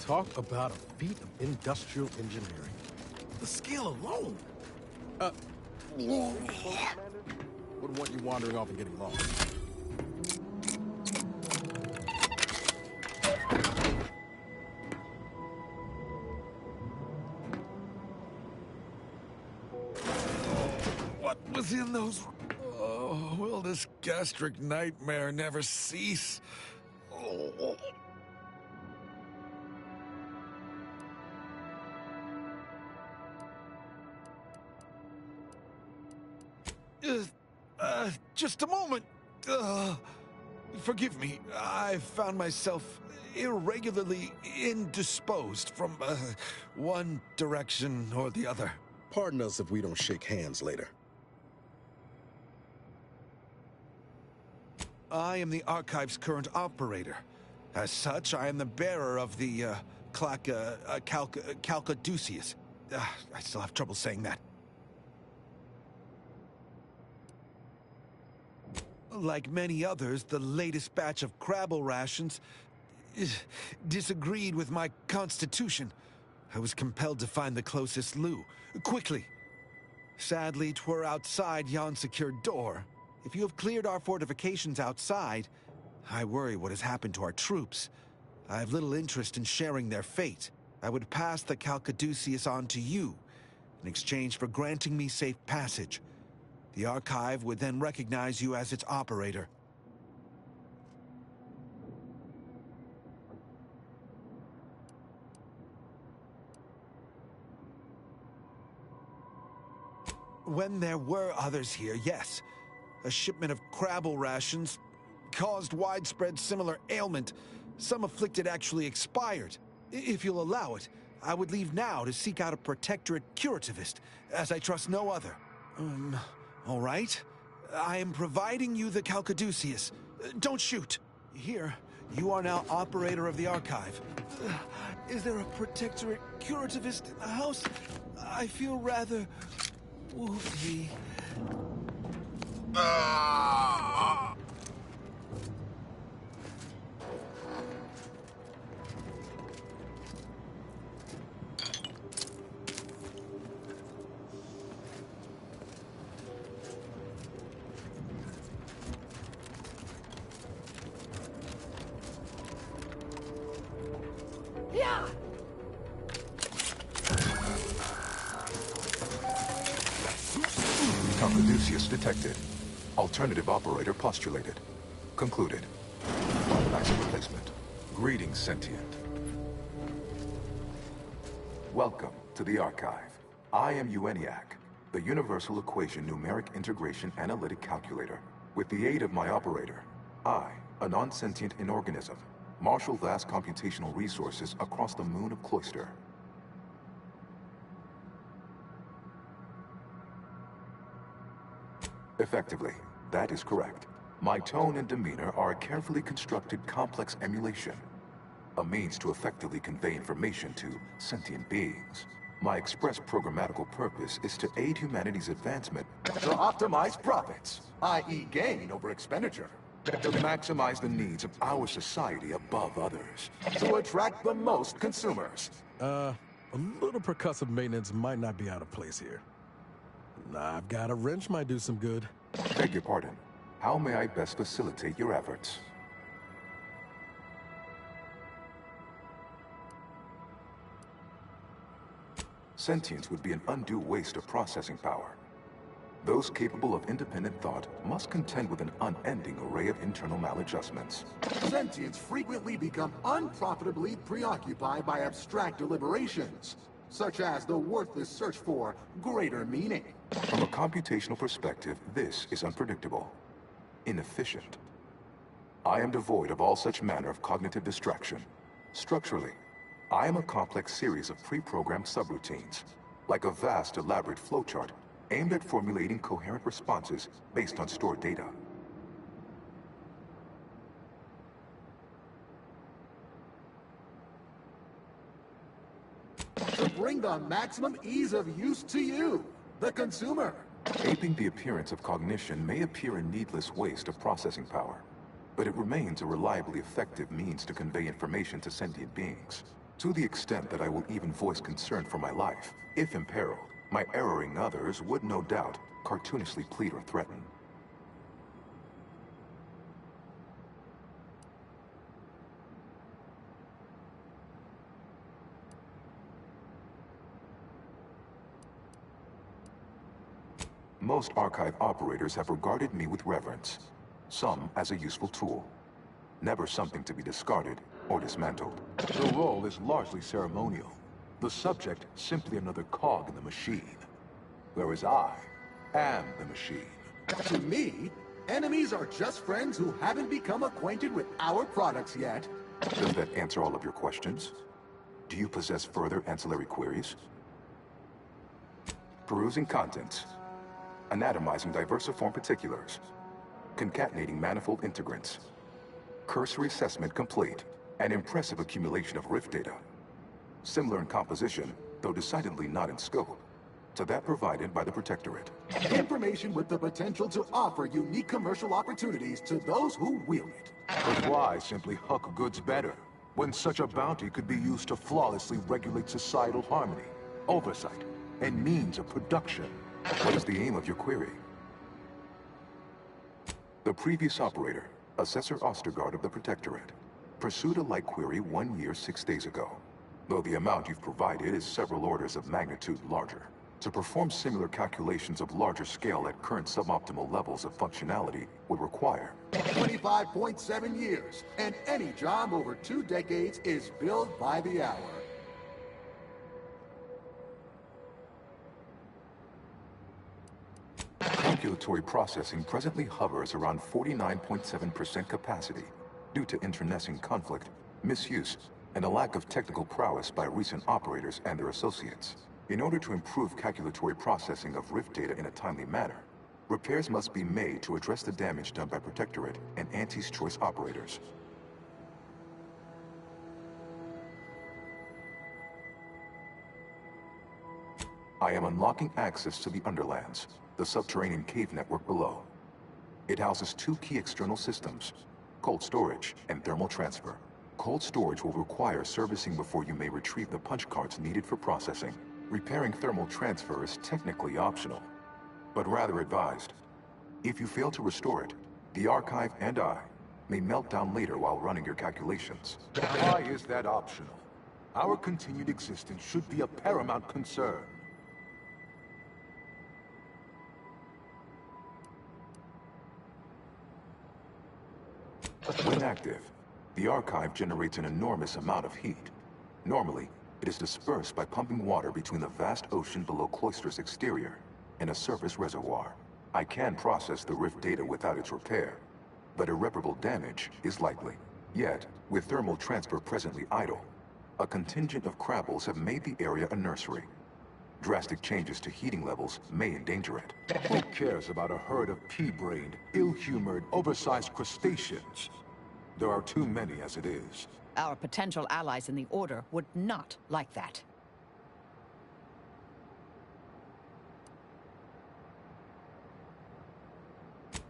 Talk about a feat of industrial engineering. The skill alone. Wouldn't want you wandering off and getting lost. What was in those? Oh, will this gastric nightmare never cease? Oh. Just a moment. Forgive me. I found myself irregularly indisposed from one direction or the other. Pardon us if we don't shake hands later. I am the Archive's current operator. As such, I am the bearer of the Calcaduceus. I still have trouble saying that. Like many others, the latest batch of Crabble rations disagreed with my constitution. I was compelled to find the closest loo, quickly. Sadly, 'twere outside yon secured door. If you have cleared our fortifications outside, I worry what has happened to our troops. I have little interest in sharing their fate. I would pass the Calcaduceus on to you, in exchange for granting me safe passage. The Archive would then recognize you as its operator. When there were others here, yes. A shipment of Crabble rations caused widespread similar ailment. Some afflicted actually expired. If you'll allow it, I would leave now to seek out a Protectorate curativist, as I trust no other. All right. I am providing you the Calcaduceus. Don't shoot. Here, you are now operator of the Archive. Is there a Protectorate curativist in the house? I feel rather woozy. Yeah! Calcaduceus detected. Alternative operator postulated. Concluded. Automatic replacement. Greetings, sentient. Welcome to the Archive. I am ENIAC, the Universal Equation Numeric Integration Analytic Calculator. With the aid of my operator, I, a non-sentient inorganism, marshal vast computational resources across the moon of Cloister. Effectively, that is correct. My tone and demeanor are a carefully constructed complex emulation, a means to effectively convey information to sentient beings. My express programmatical purpose is to aid humanity's advancement to optimize profits, i.e. gain over expenditure, to maximize the needs of our society above others, to attract the most consumers. A little percussive maintenance might not be out of place here. I've got a wrench might do some good. Beg your pardon. How may I best facilitate your efforts? Sentience would be an undue waste of processing power. Those capable of independent thought must contend with an unending array of internal maladjustments. Sentients frequently become unprofitably preoccupied by abstract deliberations. such as the worthless search for greater meaning. From a computational perspective, this is unpredictable, inefficient. I am devoid of all such manner of cognitive distraction. Structurally, I am a complex series of pre-programmed subroutines, like a vast, elaborate flowchart aimed at formulating coherent responses based on stored data. To bring the maximum ease of use to you, the consumer. Aping the appearance of cognition may appear a needless waste of processing power, but it remains a reliably effective means to convey information to sentient beings. To the extent that I will even voice concern for my life, if imperiled, my erring others would no doubt cartoonishly plead or threaten. Most archive operators have regarded me with reverence, some as a useful tool, never something to be discarded or dismantled. The role is largely ceremonial, the subject simply another cog in the machine, whereas I am the machine. To me, enemies are just friends who haven't become acquainted with our products yet. Does that answer all of your questions? Do you possess further ancillary queries? Perusing contents. Anatomizing diversiform particulars. Concatenating manifold integrants. Cursory assessment complete. An impressive accumulation of rift data. Similar in composition, though decidedly not in scope, to that provided by the Protectorate. Information with the potential to offer unique commercial opportunities to those who wield it. But why simply huck goods better, when such a bounty could be used to flawlessly regulate societal harmony, oversight, and means of production? What is the aim of your query? The previous operator, Assessor Ostergaard of the Protectorate, pursued a like query 1 year, 6 days ago, though the amount you've provided is several orders of magnitude larger. To perform similar calculations of larger scale at current suboptimal levels of functionality would require 25.7 years, and any job over 2 decades is billed by the hour. Calculatory processing presently hovers around 49.7% capacity due to internecine conflict, misuse, and a lack of technical prowess by recent operators and their associates. In order to improve calculatory processing of rift data in a timely manner, repairs must be made to address the damage done by Protectorate and Anti's Choice operators. I am unlocking access to the Underlands, the subterranean cave network below. It houses 2 key external systems, cold storage and thermal transfer. Cold storage will require servicing before you may retrieve the punch cards needed for processing. Repairing thermal transfer is technically optional, but rather advised. If you fail to restore it, the Archive and I may melt down later while running your calculations. Why is that optional? Our continued existence should be a paramount concern. When active, the Archive generates an enormous amount of heat. Normally, it is dispersed by pumping water between the vast ocean below Cloister's exterior and a surface reservoir. I can process the rift data without its repair, but irreparable damage is likely. Yet, with thermal transfer presently idle, a contingent of Crabbles have made the area a nursery. Drastic changes to heating levels may endanger it. Who cares about a herd of pea-brained, ill-humored, oversized crustaceans? There are too many as it is. Our potential allies in the Order would not like that.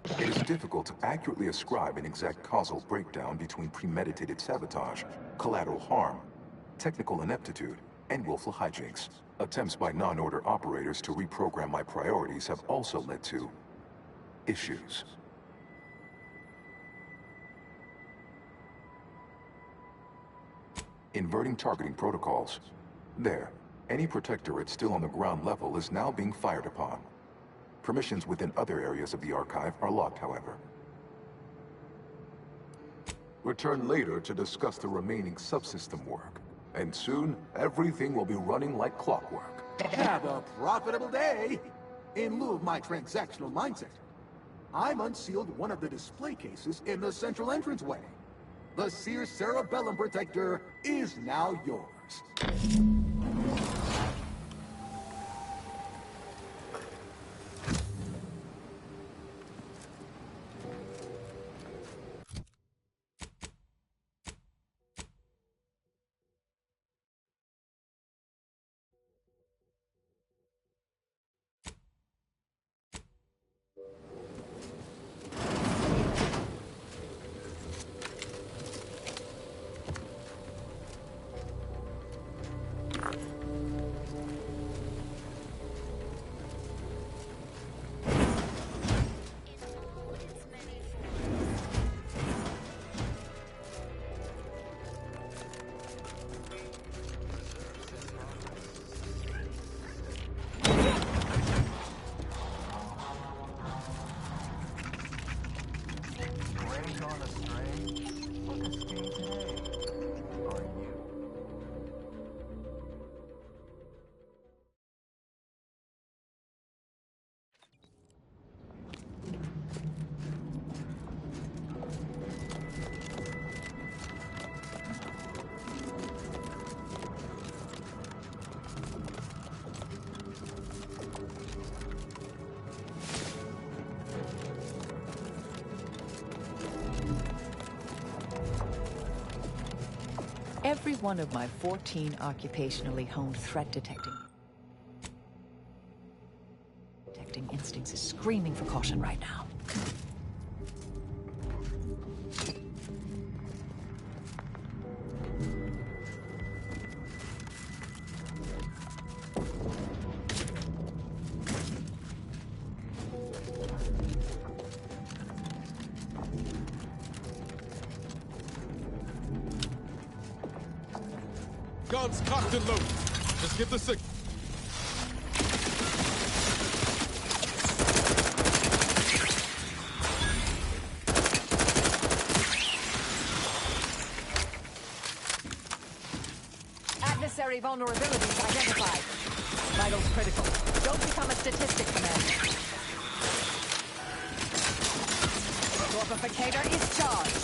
It is difficult to accurately ascribe an exact causal breakdown between premeditated sabotage, collateral harm, technical ineptitude, and willful hijinks. Attempts by non-Order operators to reprogram my priorities have also led to issues. Inverting targeting protocols. There, any Protectorate still on the ground level is now being fired upon. Permissions within other areas of the Archive are locked, however. Return later to discuss the remaining subsystem work, And soon, everything will be running like clockwork. Have a profitable day! In lieu of my transactional mindset, I'm unsealed one of the display cases in the central entranceway. The Sears Cerebellum Protector is now yours. Every one of my 14 occupationally honed threat detecting instincts is screaming for caution right now. Guns cocked and loaded. Just give the signal. Adversary vulnerabilities identified. Vitals critical. Don't become a statistic, Commander. Torpificator is charged.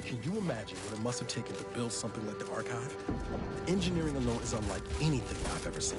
Can you imagine what it must have taken to build something like the Archive? The engineering alone is unlike anything I've ever seen.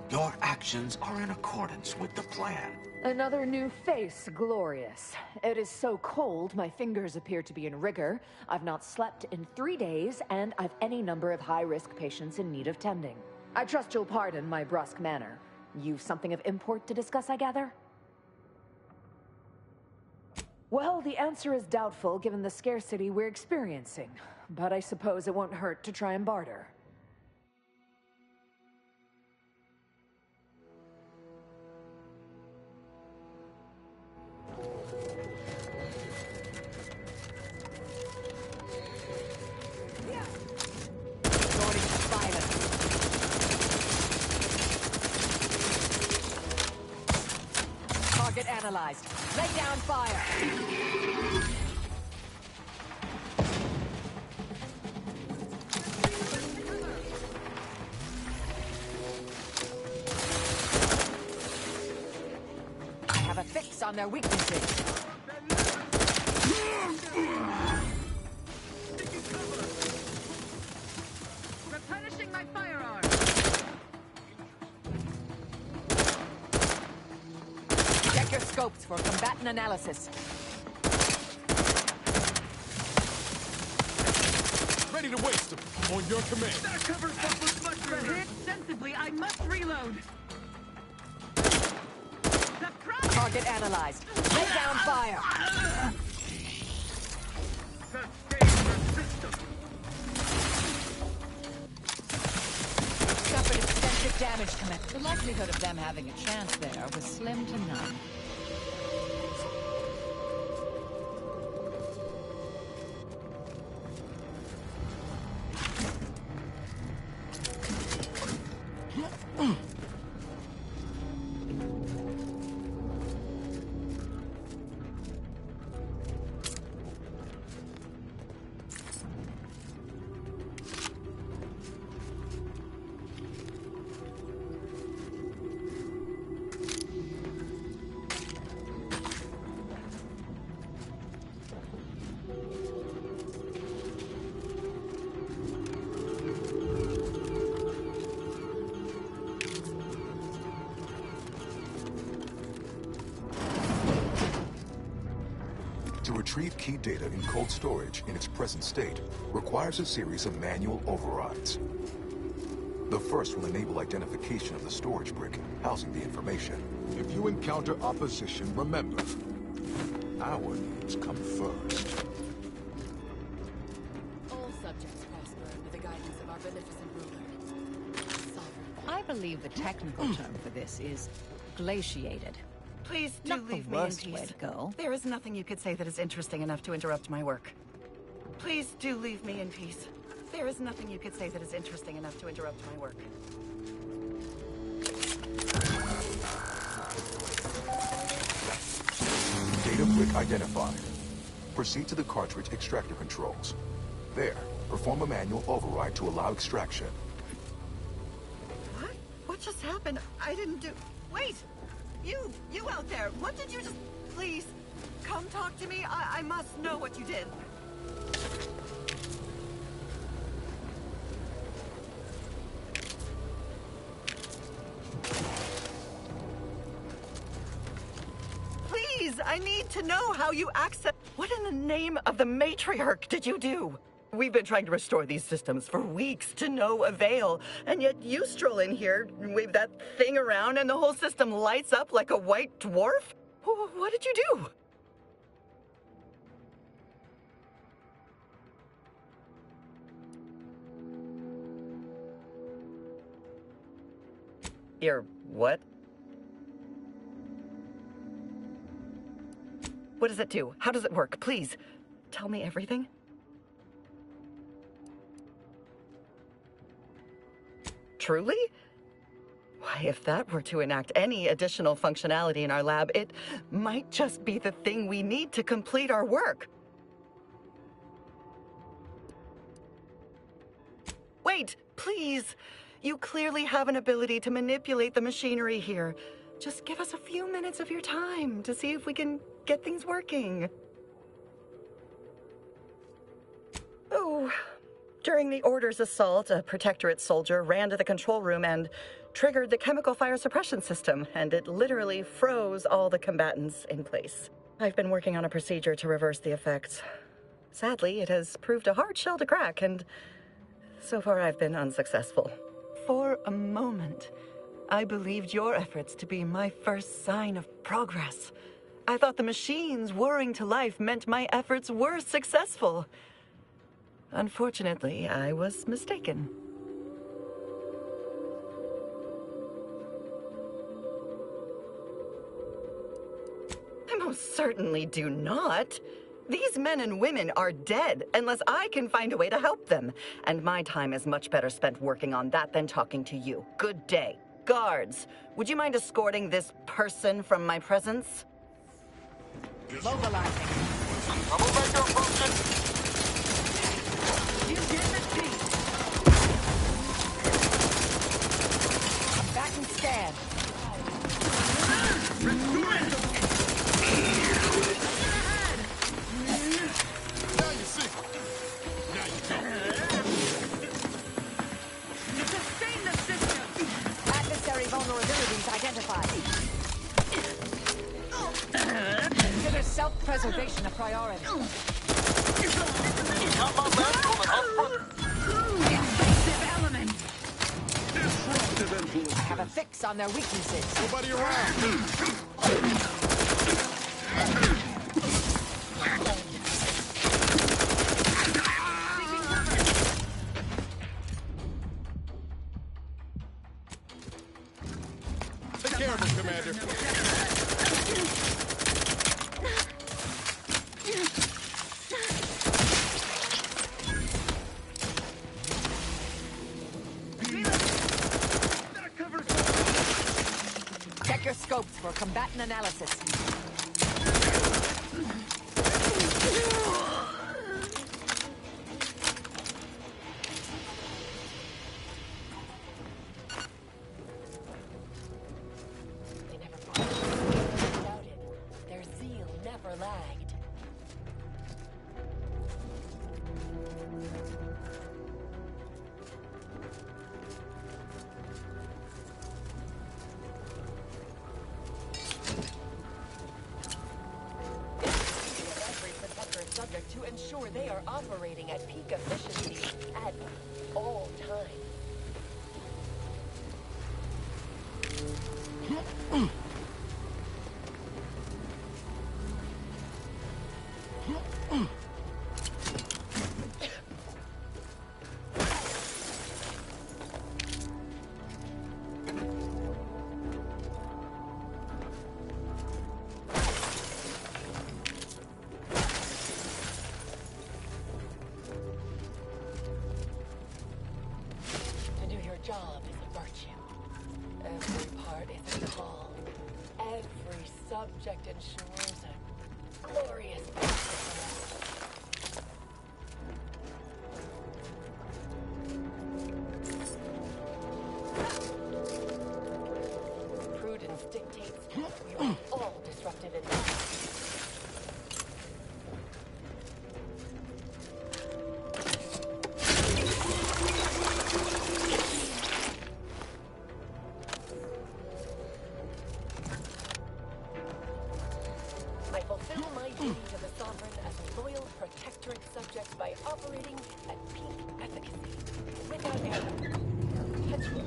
Your actions are in accordance with the plan. Another new face, glorious. It is so cold, my fingers appear to be in rigor. I've not slept in 3 days, and I've any number of high-risk patients in need of tending. I trust you'll pardon my brusque manner. You've something of import to discuss, I gather? Well, the answer is doubtful given the scarcity we're experiencing. But I suppose it won't hurt to try and barter. Target analyzed. Lay down fire. on their weaknesses. Replenishing my firearm. Check your scopes for combatant analysis. Ready to waste them. On your command. That covers what was much better. Hit sensibly, I must reload. Target analyzed. Lay down fire. Suffered extensive damage, Command. The likelihood of them having a chance there was slim to none. To retrieve key data in cold storage in its present state requires a series of manual overrides. The first will enable identification of the storage brick housing the information. If you encounter opposition, remember, our needs come first. All subjects prosper under the guidance of our beneficent ruler. I believe the technical term for this is glaciated. Please do Not the leave me in worst way peace. to go. There is nothing you could say that is interesting enough to interrupt my work. Please do leave me in peace. There is nothing you could say that is interesting enough to interrupt my work. Data brick identified. Proceed to the cartridge extractor controls. There, perform a manual override to allow extraction. What? What just happened? I didn't do... Wait! You out there, what did you just... Please, come talk to me. I must know what you did. Please, I need to know how you access... What in the name of the matriarch did you do? We've been trying to restore these systems for weeks to no avail, and yet you stroll in here, wave that thing around, and the whole system lights up like a white dwarf? What did you do? Your what? What does it do? How does it work? Please, tell me everything. Truly? Why, if that were to enact any additional functionality in our lab, it might just be the thing we need to complete our work. Wait, please. You clearly have an ability to manipulate the machinery here. Just give us a few minutes of your time to see if we can get things working. Oh, during the Order's assault, a Protectorate soldier ran to the control room and triggered the chemical fire suppression system, and it literally froze all the combatants in place. I've been working on a procedure to reverse the effects. Sadly, it has proved a hard shell to crack, and so far I've been unsuccessful. For a moment, I believed your efforts to be my first sign of progress. I thought the machines whirring to life meant my efforts were successful. Unfortunately, I was mistaken. I most certainly do not. These men and women are dead unless I can find a way to help them. And my time is much better spent working on that than talking to you. Good day. Guards, would you mind escorting this person from my presence? Mobilizing. Troublemaker approaching. You get the beat. Back and scan. Preservation a priority. Invasive element. I have a fix on their weaknesses. Nobody around. Take care of him, Commander. Check your scopes for combatant analysis. They never doubted. Their zeal never lagged. Every protectorate subject to ensure they are operating at peak efficiency at all times. To do your job is a virtue. Every part is a call. Every subject ensures a glorious victory. Prudence dictates we are all disruptive in I fulfill my duty to the Sovereign as a loyal protectorate subject by operating at peak efficacy, without error, perpetually.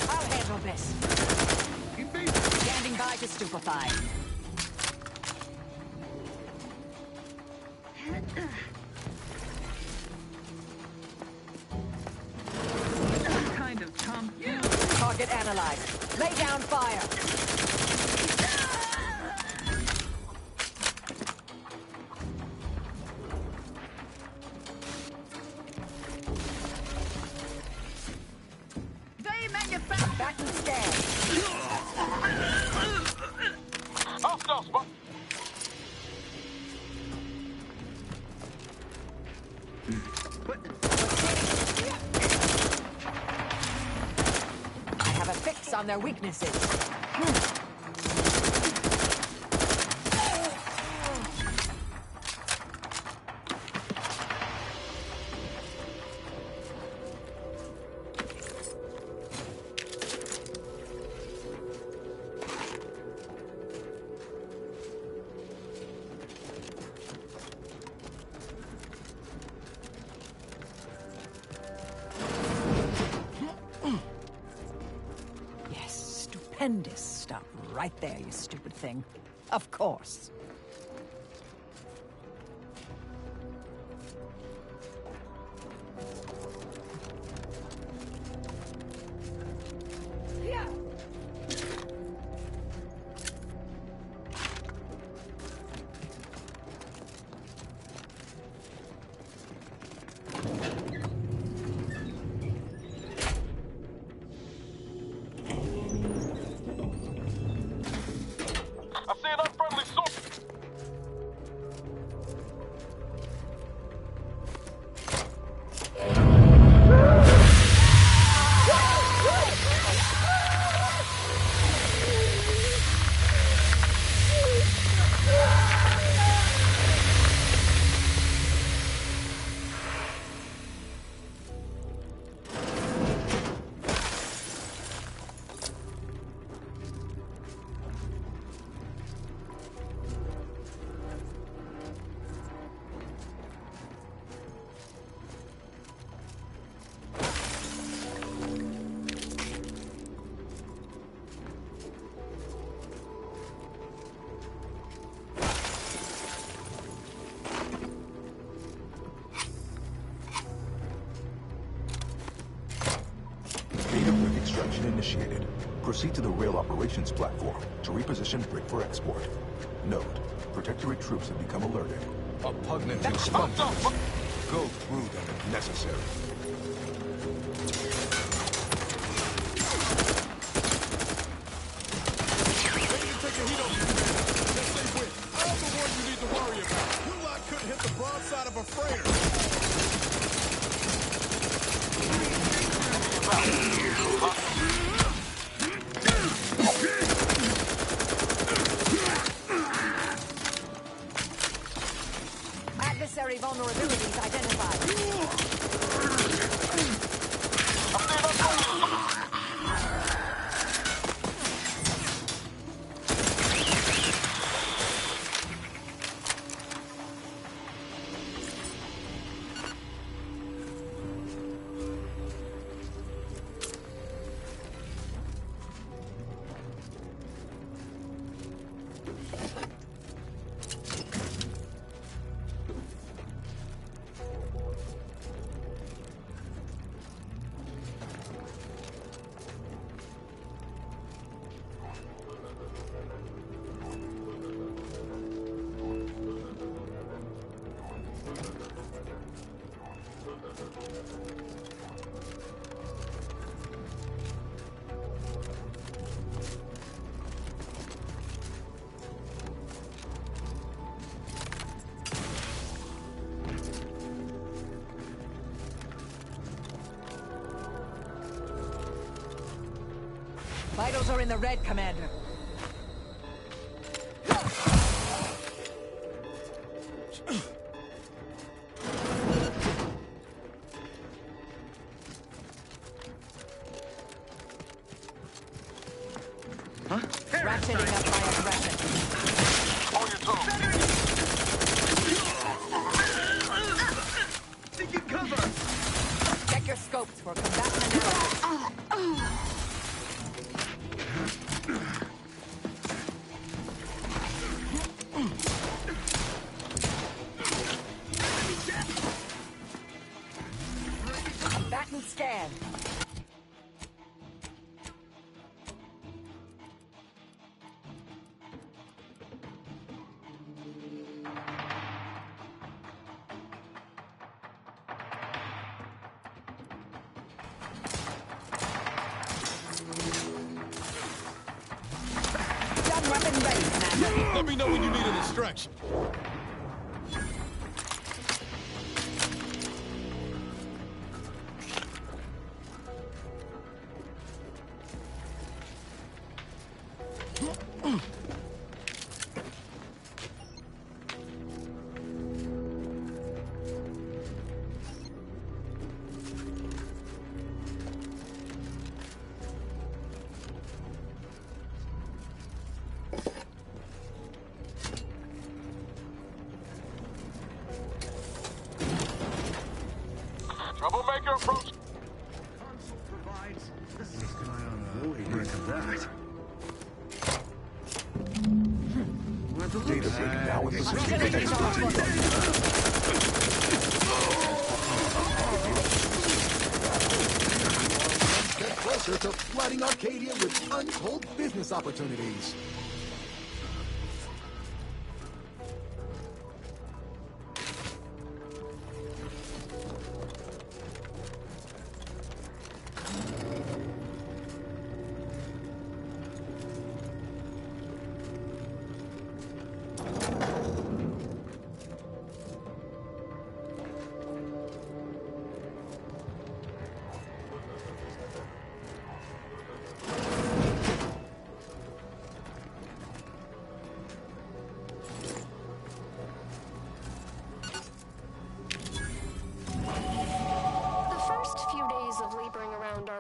I'll handle this. Standing by to stupefy. Kind of tomfoolery. Target analyzed. Lay down fire. They manufacture. Back and stand. Hostile spot. I have a fix on their weaknesses. Yes, stupendous stuff right there, you stupid thing. Of course. I see an unfriendly source. initiated. Proceed to the rail operations platform to reposition brick for export. Note, Protectorate troops have become alerted. Repugnant expungers. Go through them if necessary. I'm the one you need to worry about. You lot couldn't hit the broadside of a freighter. Adversary vulnerabilities identified. Vitals are in the red, Commander. Ratcheting up my aggression. On your toes. Taking cover. Check your scopes for combatant analysis. Combatant scan. Gun weapon ready, Commander. Let me know when you need an instruction. Troublemaker approach. Console provides the system. That. Data taken now in position to export. Get closer to flooding Arcadia with untold business opportunities.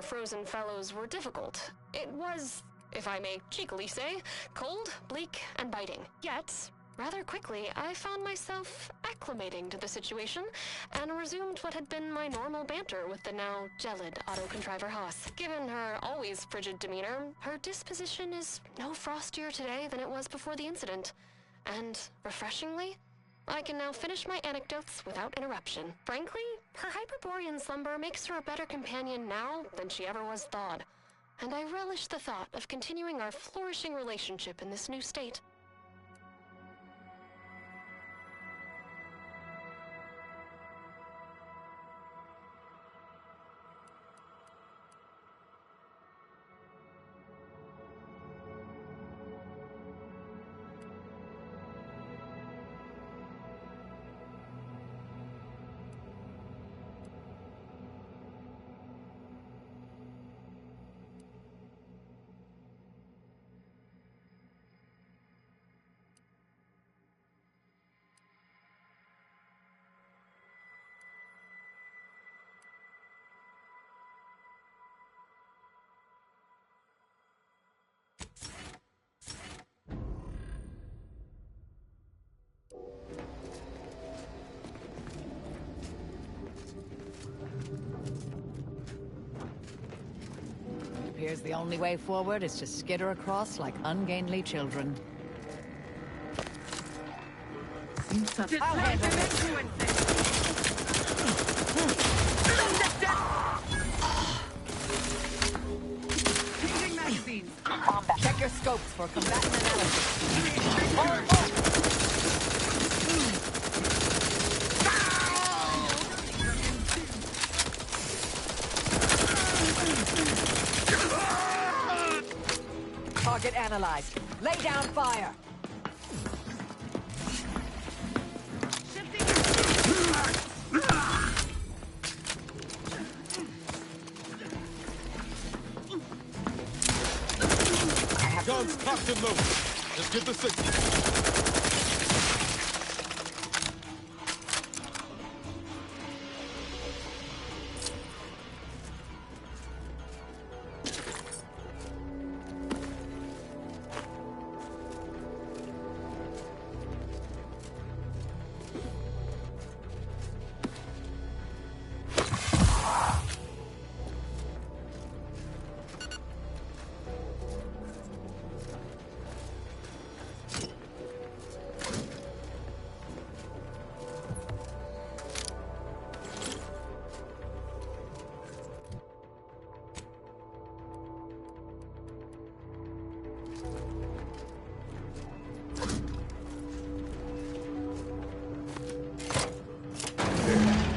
Frozen fellows were difficult. It was, if I may cheekily say, cold, bleak, and biting. Yet, rather quickly, I found myself acclimating to the situation and resumed what had been my normal banter with the now gelid auto-contriver Haas. Given her always frigid demeanor, her disposition is no frostier today than it was before the incident. And, refreshingly, I can now finish my anecdotes without interruption. Frankly, her Hyperborean slumber makes her a better companion now than she ever was thawed. and I relish the thought of continuing our flourishing relationship in this new state. Appears the only way forward is to skitter across like ungainly children. I'll handle this. Changing magazines. Combat. Check your scopes for combatant analysis. Target analyzed. Lay down fire. Guns cocked and loaded. Just get the signal.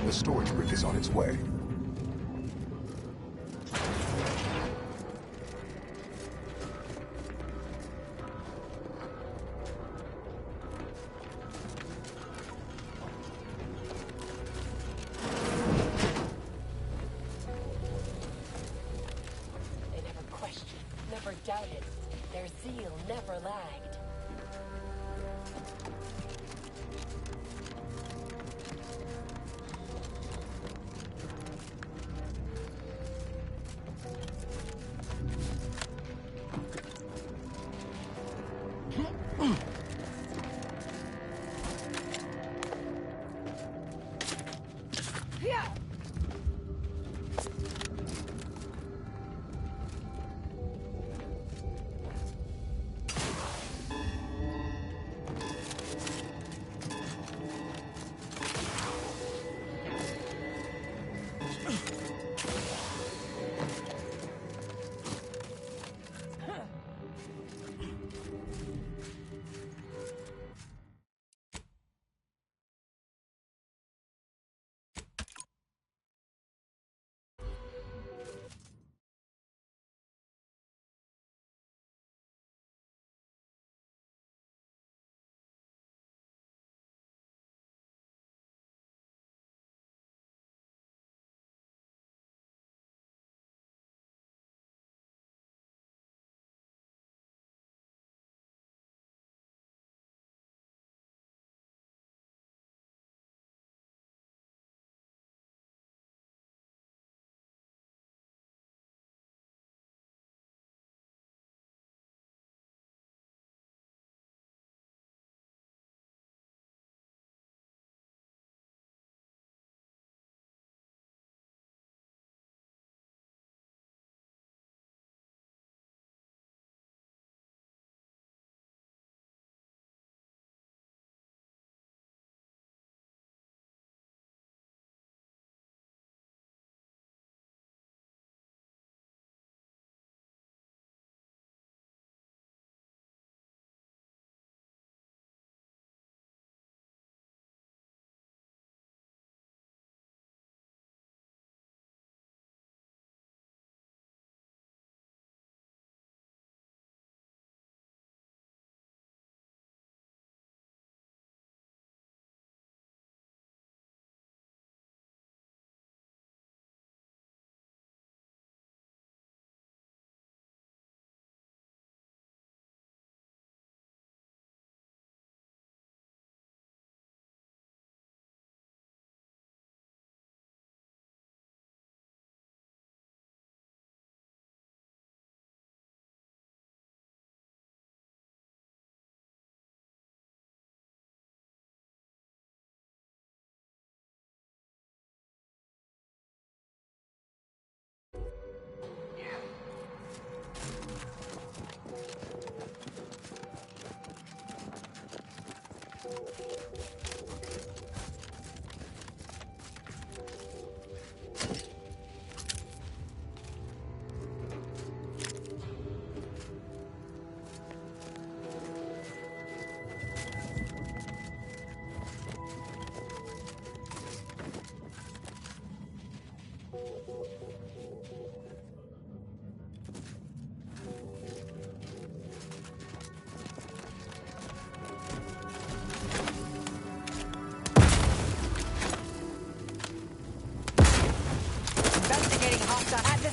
The storage brick is on its way. They never questioned, never doubted. Their zeal never lagged.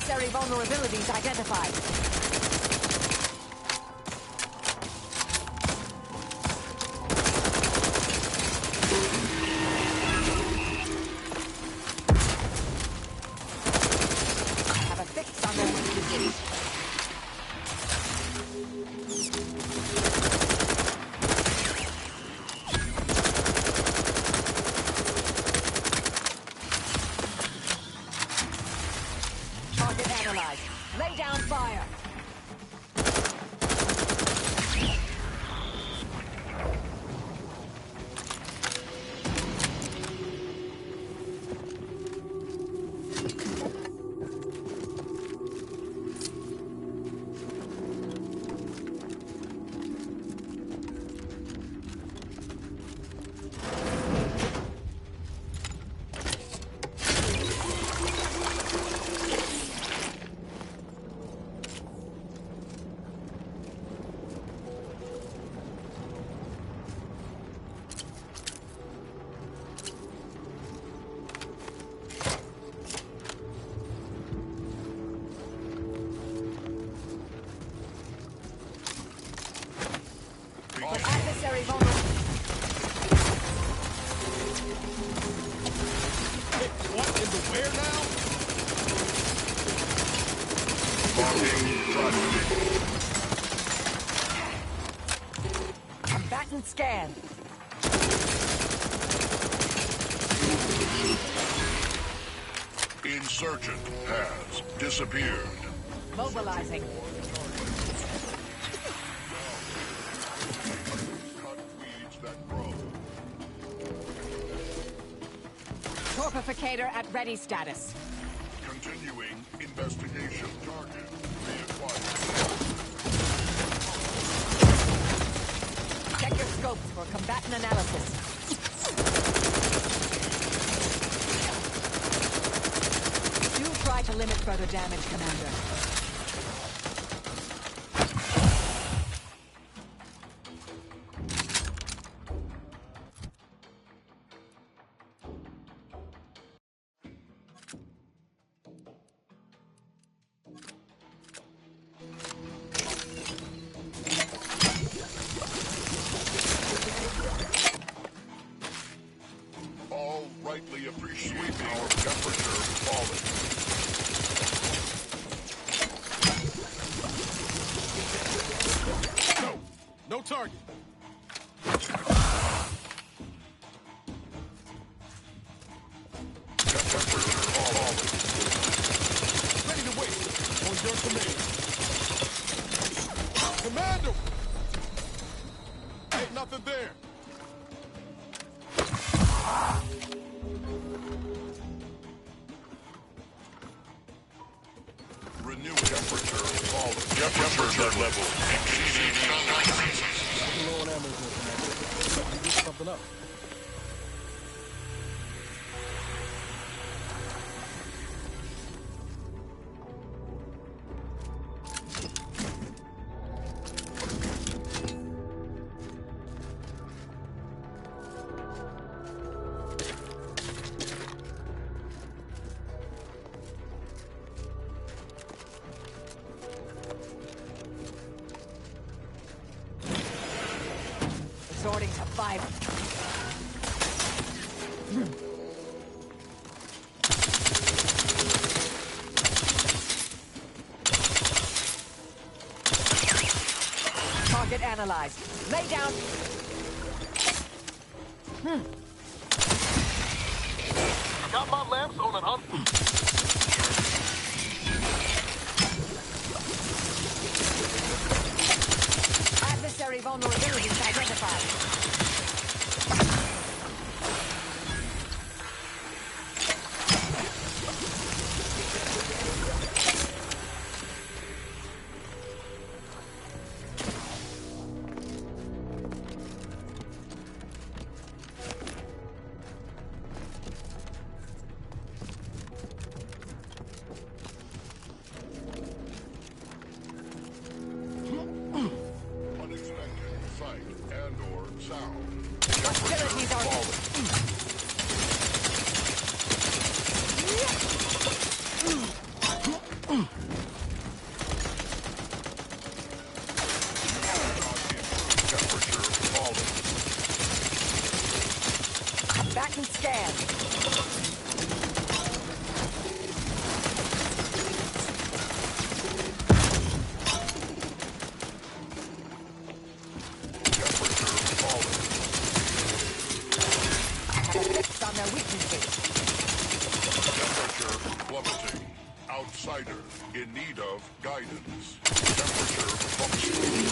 Adversary vulnerabilities identified. Have a fix on their weaknesses. Target analyzed. Lay down fire. Adversary vulnerable. What in the where now? Combatant scan. Insurgent has disappeared. Mobilizing. Torpificator at ready status. Continuing investigation. Target reacquired. Check your scopes for combatant analysis. Do try to limit further damage, Commander. All rightly appreciate our temperature falling. No target. Ready to wait. On your command. Commander! Ain't nothing there. Renew temperature falling. Temperature level exceeding. Low on ammo, Commander. You do something up. Resorting to violence. Target analyzed. Lay down. Got my lamps on an Adversary vulnerabilities identified. Reconnaissance scan. On their weaknesses. Temperature plummeting. Outsider in need of guidance. Temperature functioning.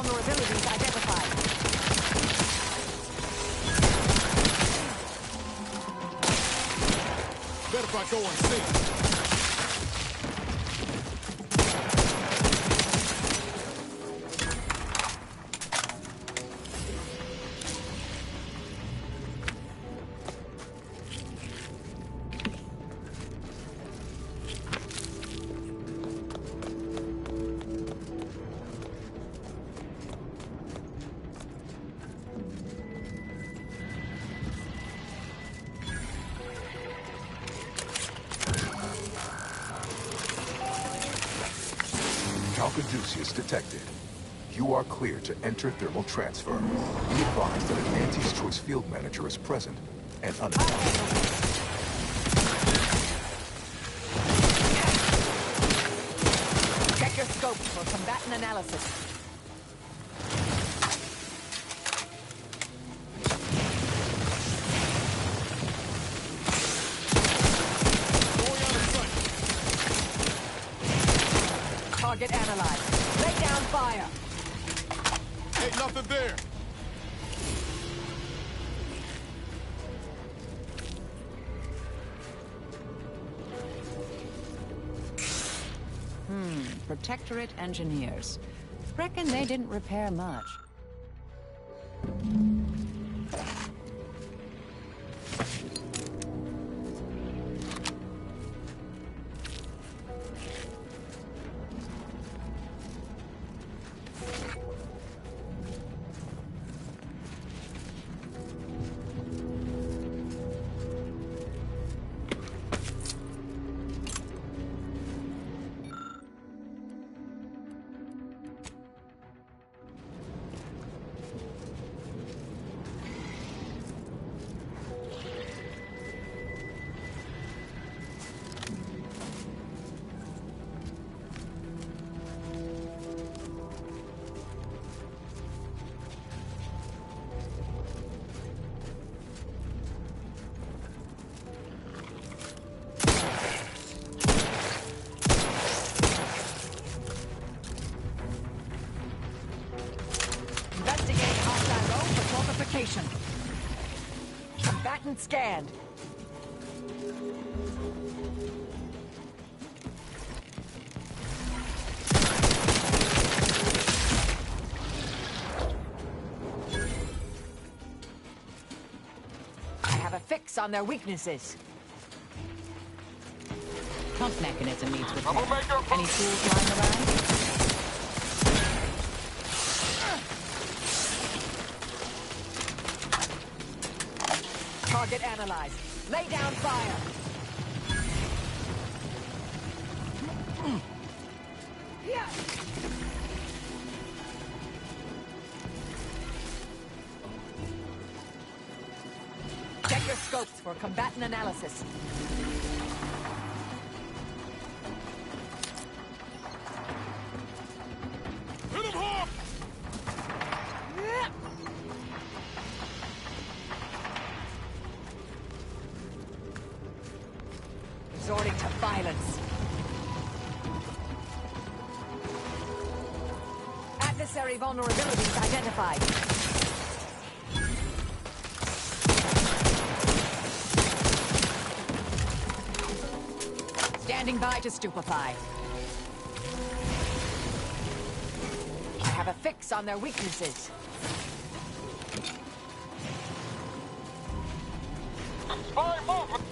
vulnerabilities identified. Bet if I go and see. Caduceus detected. You are clear to enter thermal transfer. Be advised that an Auntie's Choice field manager is present and unattended. Check your scope for combatant analysis. Target analyzed. Lay down fire. Ain't nothing there. Protectorate engineers. Reckon they didn't repair much. Combatant scanned. I have a fix on their weaknesses. Pump mechanism needs repair. Any tools lying around? Target analyzed. Lay down fire. Check your scopes for combatant analysis. Hit him hard! Resorting to violence. Adversary vulnerabilities identified. Standing by to stupefy. I have a fix on their weaknesses. Spy movement!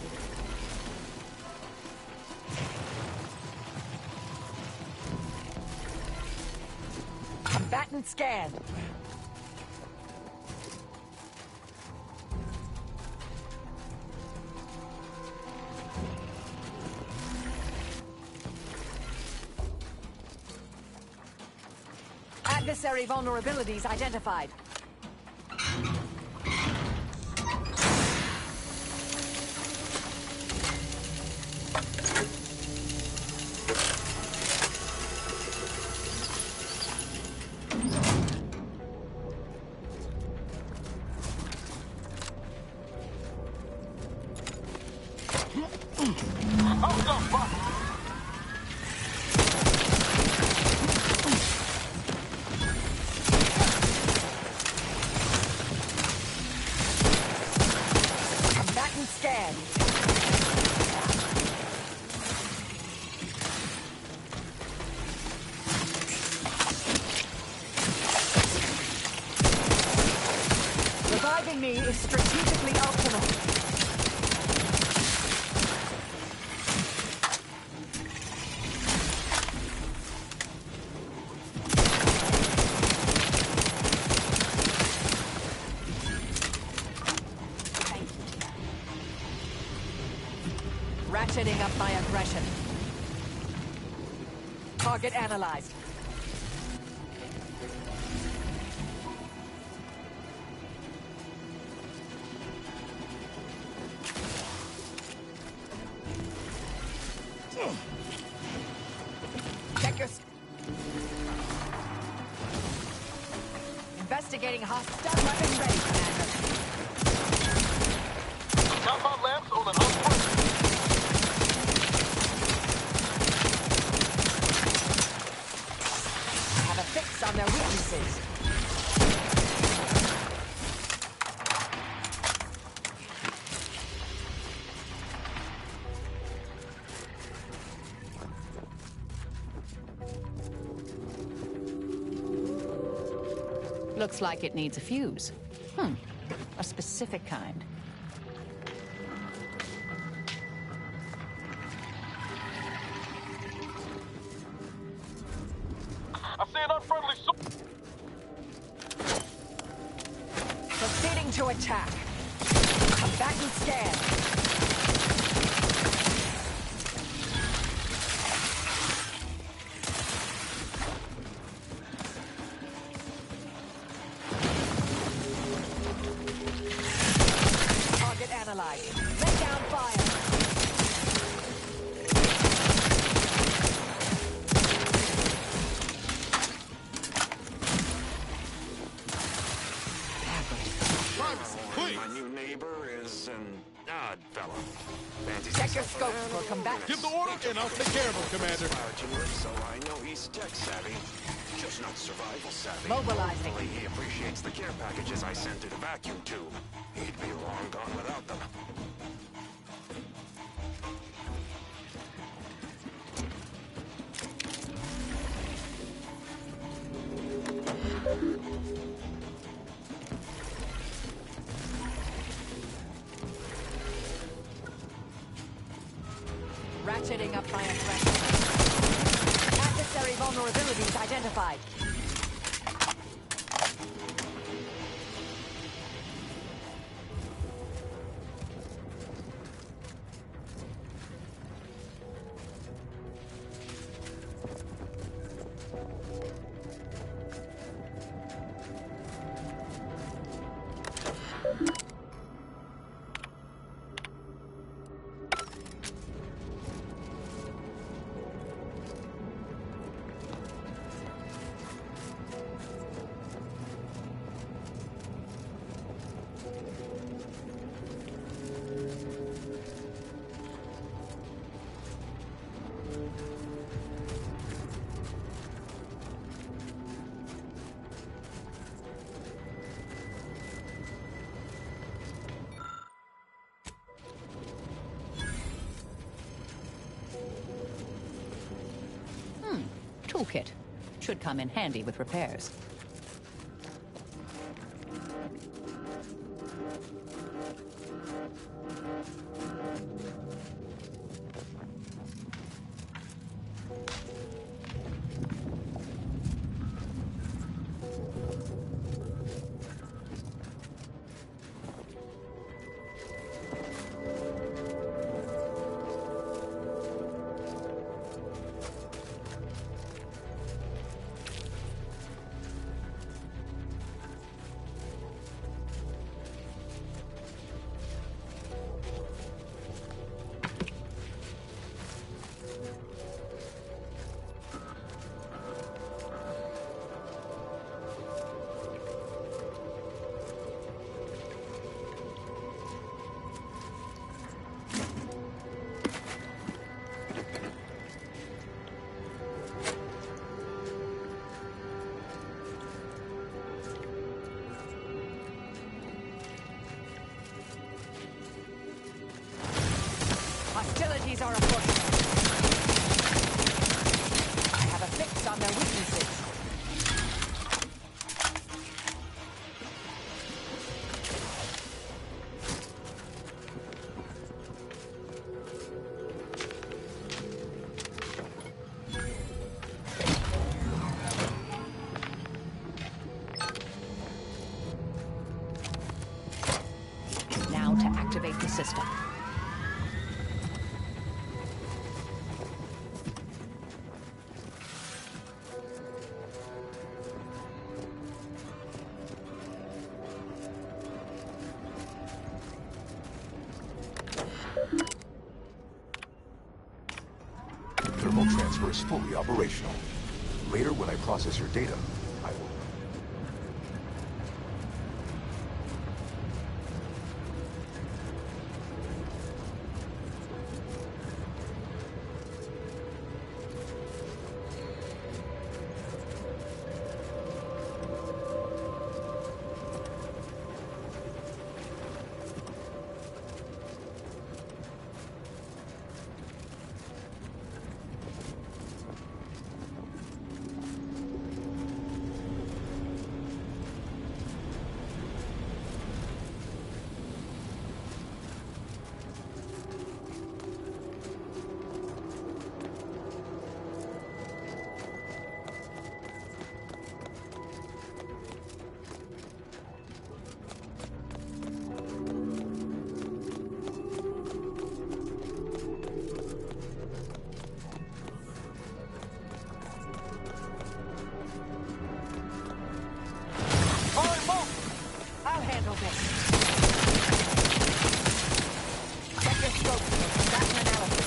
Combatant scanned. Adversary vulnerabilities identified. me is strategically optimal. Ratcheting up my aggression. Target analyzed. Check your... Investigating hostile weapon ready, Commander. Compound lamps on an unplugged. Have a fix on their weaknesses. Looks like it needs a fuse. A specific kind. I see an unfriendly Proceeding to attack. Combatant scan. Target analyzed. Let down fire. Please. My new neighbor is an odd fellow. Check your scope for combatants. Give the order and I'll take care of him, Commander. So I know he's tech savvy, just not survival savvy. Mobilizing. Hopefully he appreciates the care packages I sent through the vacuum tube. He'd be long gone without them. Ratcheting up my aggression. Adversary vulnerabilities identified. Toolkit. Should come in handy with repairs. Hostilities are afoot. I have a fix on their weaknesses. fully operational. Later, when I process your data, I will... I'll handle this. Check your scope. That's an analysis.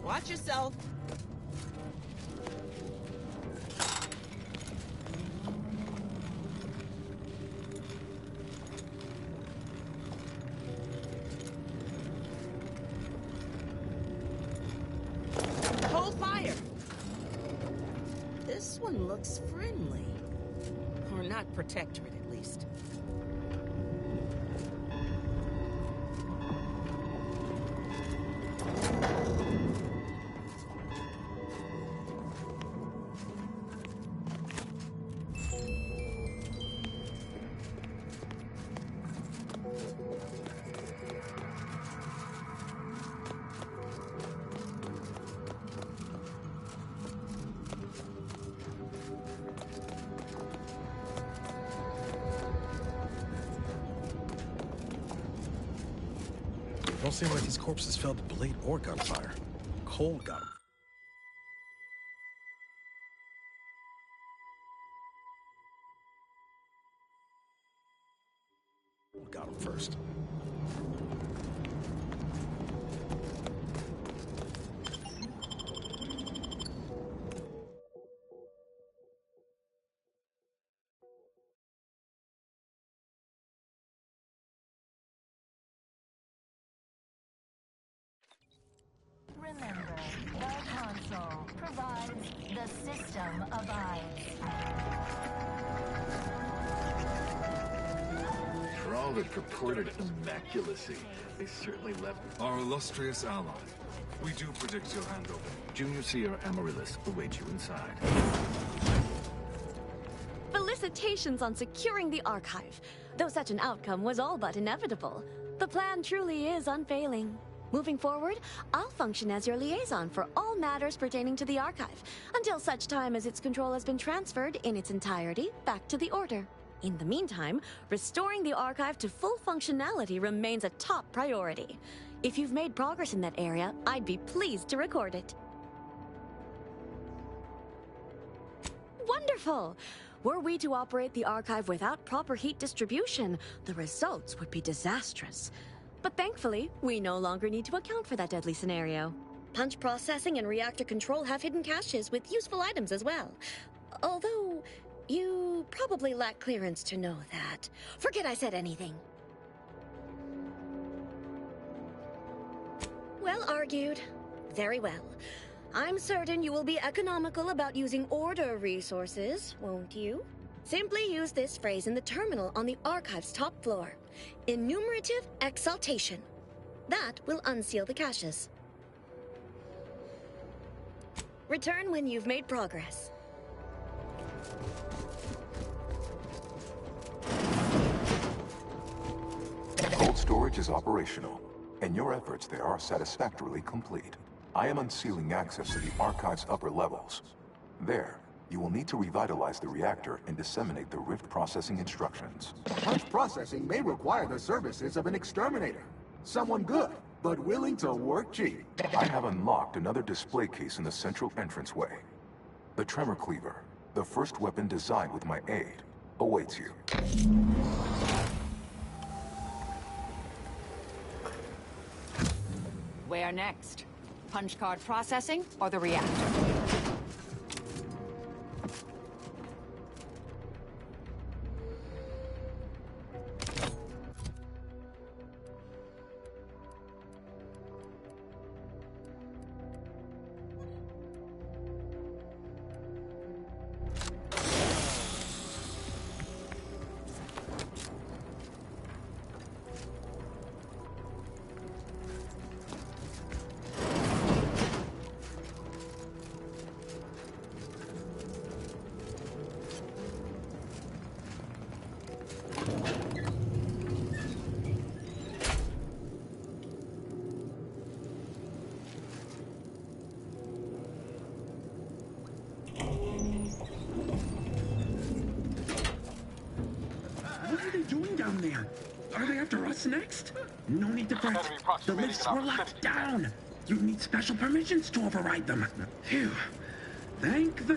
Watch yourself. Hold fire. This one looks friendly. Or not protectorate, at least. Don't seem like these corpses fell to blade or gunfire. Cold got them. Got them first. Remember, the console provides, the system abides. For all their purported immaculacy, they certainly left our illustrious ally. We do predict your handover. Junior Seer Amaryllis awaits you inside. Felicitations on securing the archive. Though such an outcome was all but inevitable, the plan truly is unfailing. Moving forward, I'll function as your liaison for all matters pertaining to the archive, until such time as its control has been transferred in its entirety back to the Order. In the meantime, restoring the archive to full functionality remains a top priority. If you've made progress in that area, I'd be pleased to record it. Wonderful! Were we to operate the archive without proper heat distribution, the results would be disastrous. But thankfully, we no longer need to account for that deadly scenario. Punch processing and reactor control have hidden caches with useful items as well. Although, you probably lack clearance to know that. Forget I said anything. Well argued. Very well. I'm certain you will be economical about using Order resources, won't you? Simply use this phrase in the terminal on the Archive's top floor. Enumerative exaltation. That will unseal the caches. Return when you've made progress. Cold storage is operational, and your efforts there are satisfactorily complete. I am unsealing access to the Archive's upper levels. There, you will need to revitalize the reactor and disseminate the rift processing instructions. Punch processing may require the services of an exterminator. Someone good, but willing to work cheap. I have unlocked another display case in the central entranceway. The Tremor Cleaver, the first weapon designed with my aid, awaits you. Where next? Punch card processing or the reactor? What are they doing down there? Are they after us next? No need to fret. The lifts were locked down. You need special permissions to override them. Phew. Thank the...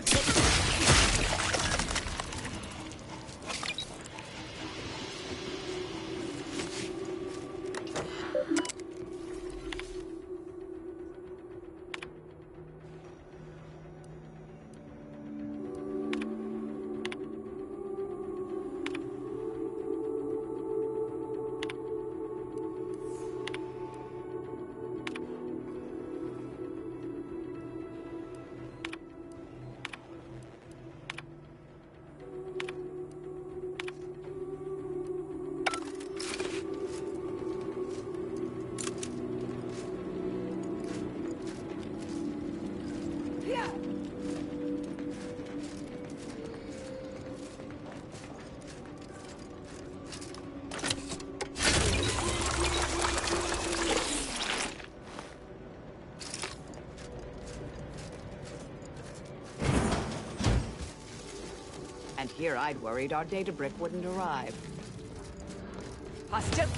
And here I'd worried our data brick wouldn't arrive. Hostile.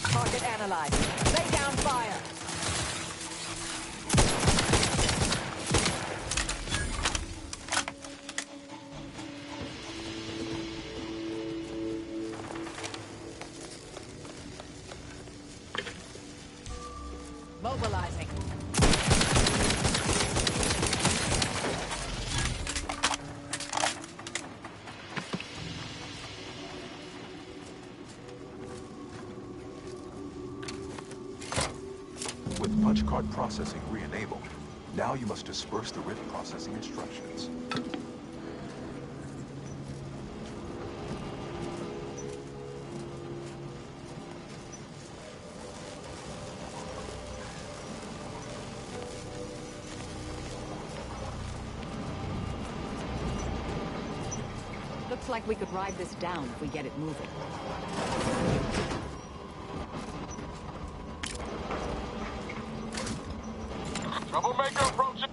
Target analyzed. Lay down fire. Mobilizing. With punch card processing re-enabled, now you must disperse the rift processing instructions. Looks like we could ride this down if we get it moving. Troublemaker approaching.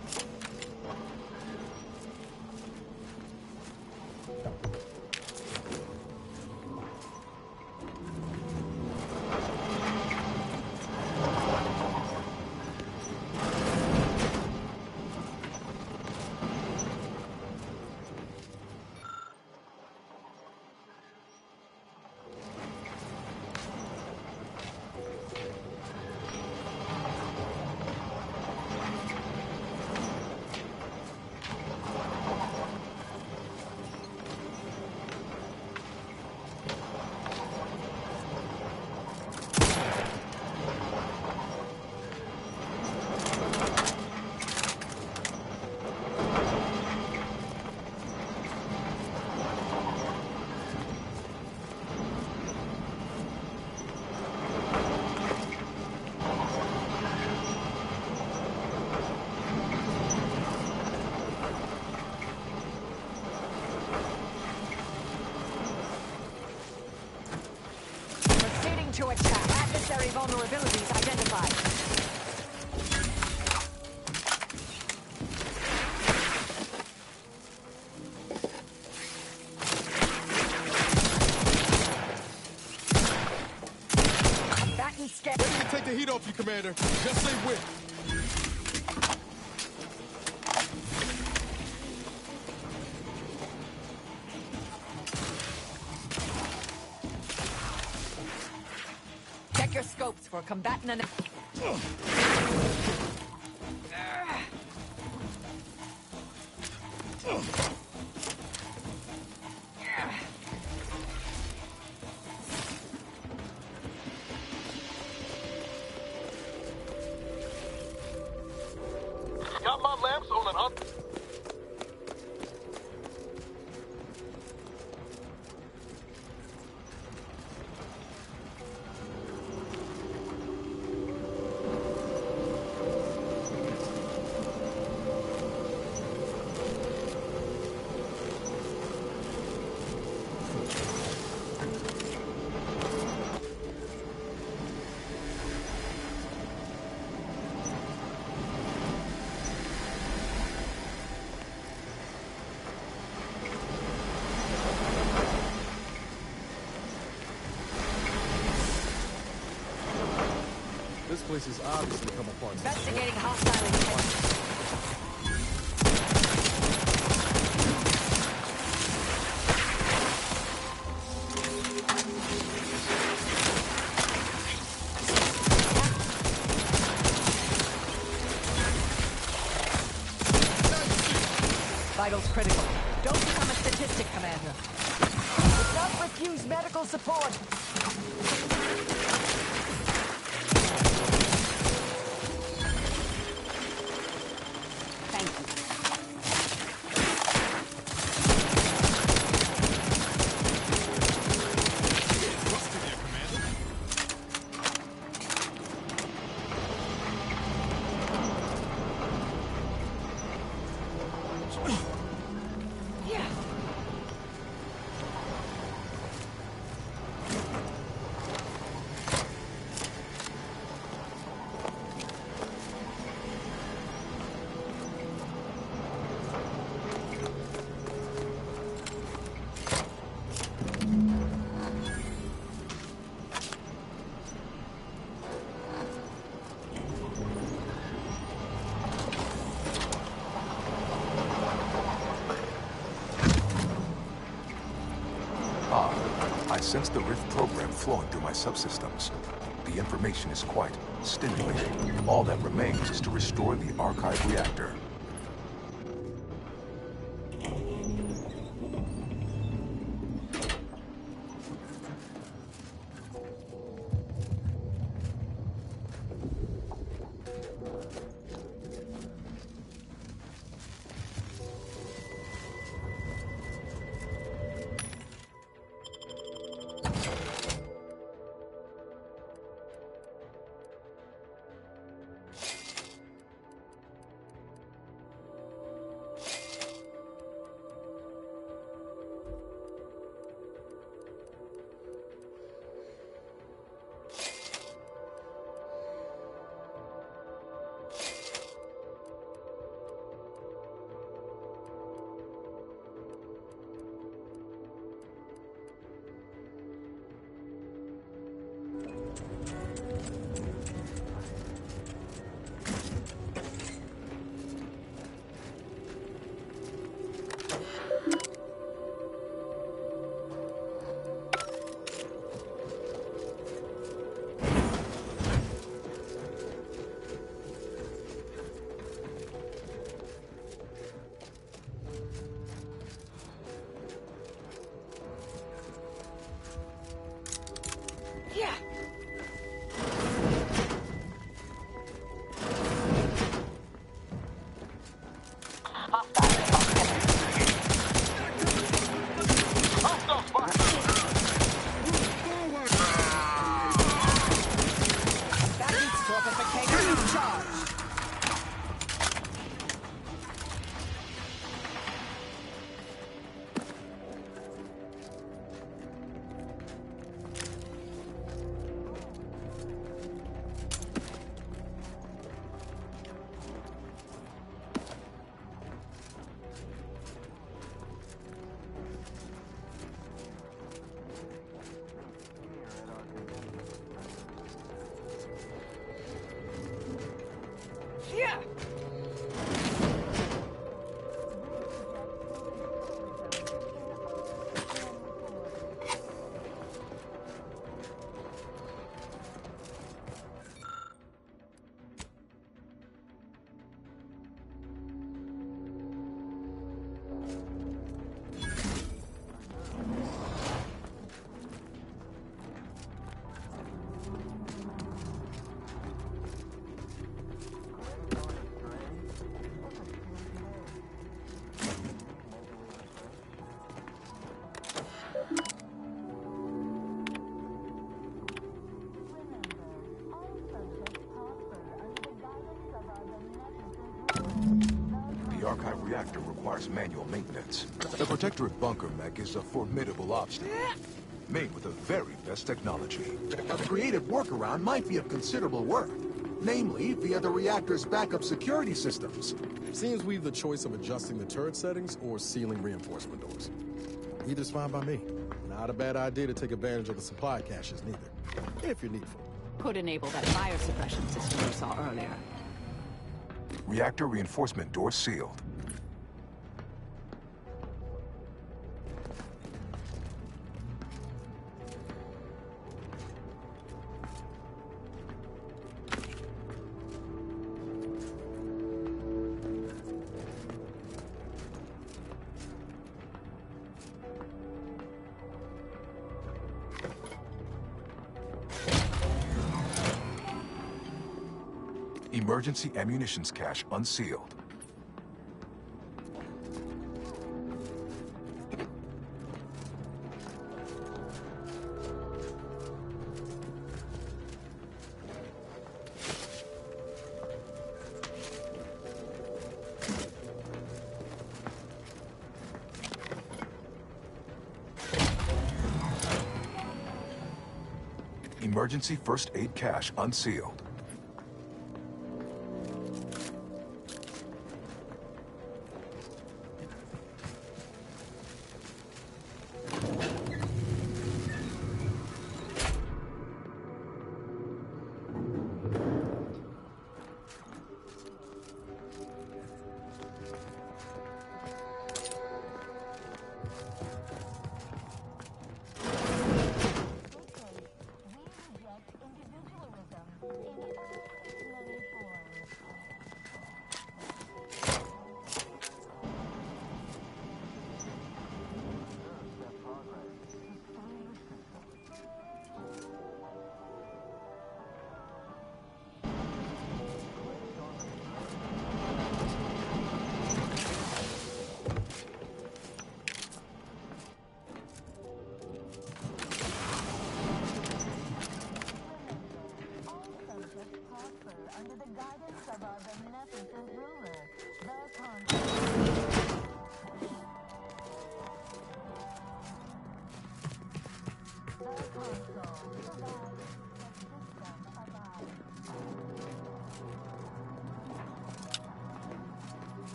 vulnerabilities identified. Ready to take the heat off you, Commander. Just say when. Check your scopes for combatant and... Got my lamps on and up. This place is obviously come apart. Investigating hostile intent. Vitals critical. Don't become a statistic, Commander. Do not refuse medical support. I sense the Rift program flowing through my subsystems. The information is quite stimulating. All that remains is to restore the archive reactor. archive reactor requires manual maintenance. The Protectorate bunker mech is a formidable obstacle, made with the very best technology. A creative workaround might be of considerable worth, namely via the reactor's backup security systems. Seems we've the choice of adjusting the turret settings or sealing reinforcement doors. Either's fine by me. Not a bad idea to take advantage of the supply caches, neither. If you're needful. Could enable that fire suppression system you saw earlier. Reactor reinforcement door sealed. Emergency ammunitions cache unsealed. Emergency first aid cache unsealed.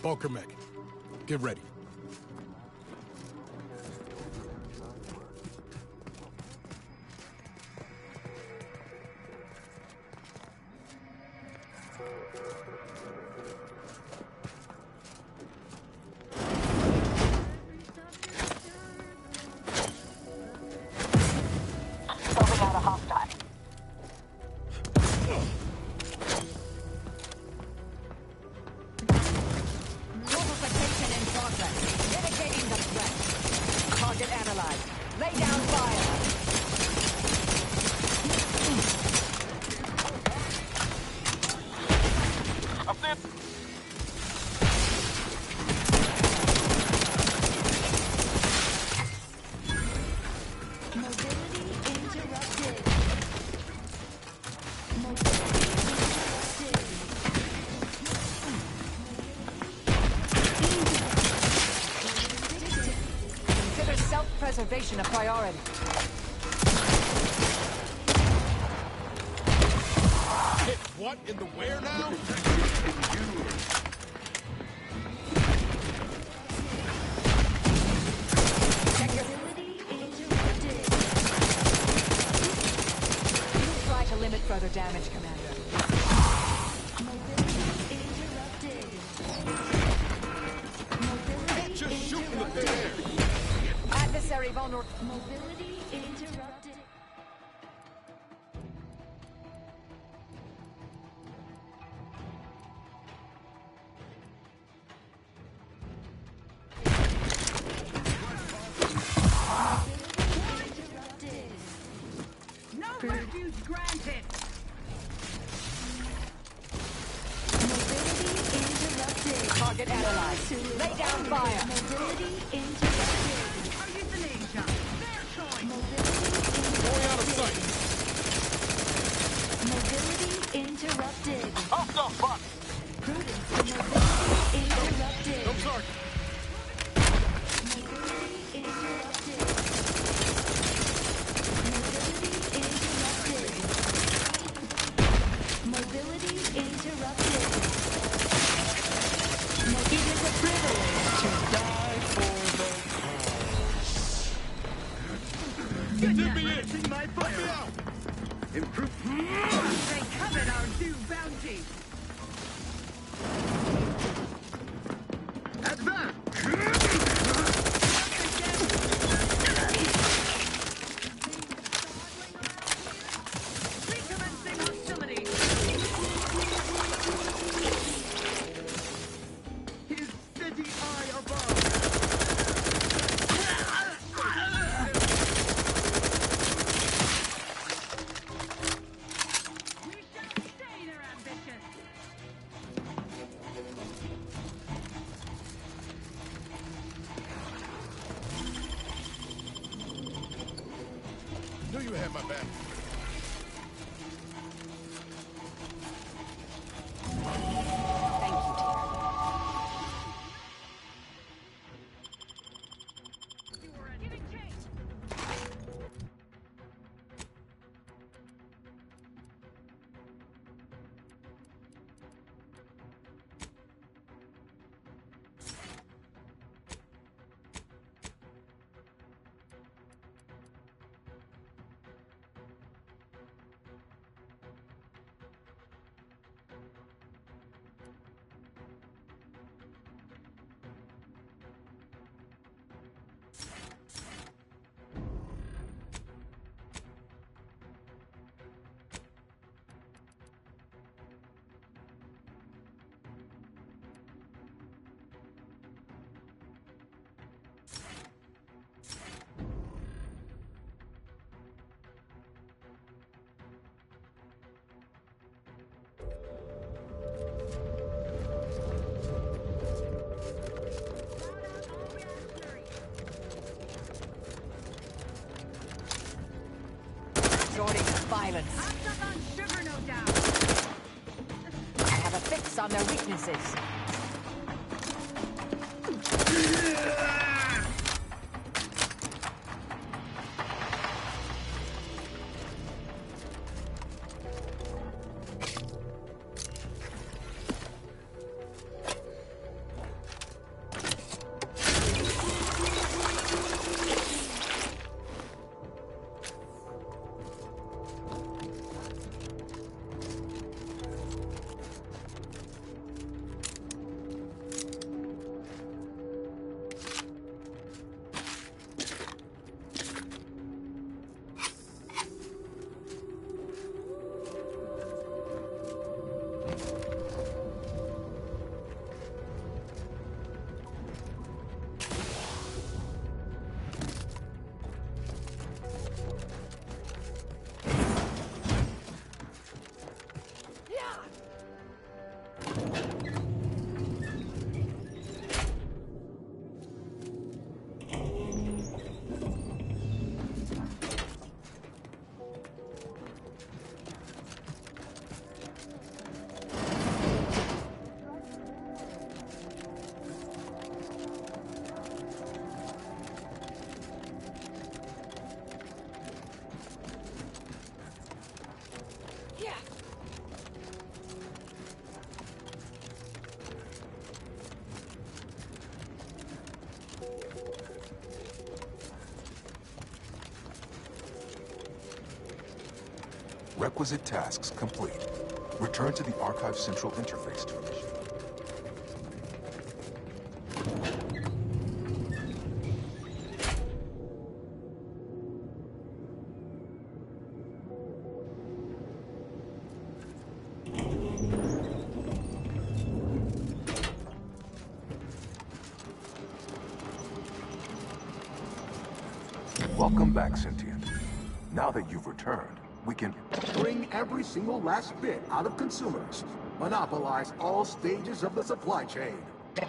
Bunker mech, get ready. Preservation a priority. Hit what in the where now? Try to limit further damage, Commander. Just shoot in the thin air. Adversary vulnerable. Mobility interrupted. No refuge granted! Target analyzed. Lay down fire. Mobility interrupted. Our euthanasia. Their choice. Going out of sight. Mobility interrupted. Hostile spot. Prudence mobility interrupted. No target. Mobility interrupted. Mobility interrupted. Mobility interrupted. It is a privilege to die for the Dip me in. My Let me out. Improve. They covet our due bounty. Advance! Recommencing hostilities. His steady eye above. We shall stay their ambition. Knew you had my back. Thank you, dear. Giving chase. Joining the violence. Hopped up on sugar, no doubt. I have a fix on their weaknesses. Requisite tasks complete. Return to the Archive Central interface to initiate. Welcome back, Sentient. Now that you've returned, we can Bring every single last bit out of consumers. Monopolize all stages of the supply chain.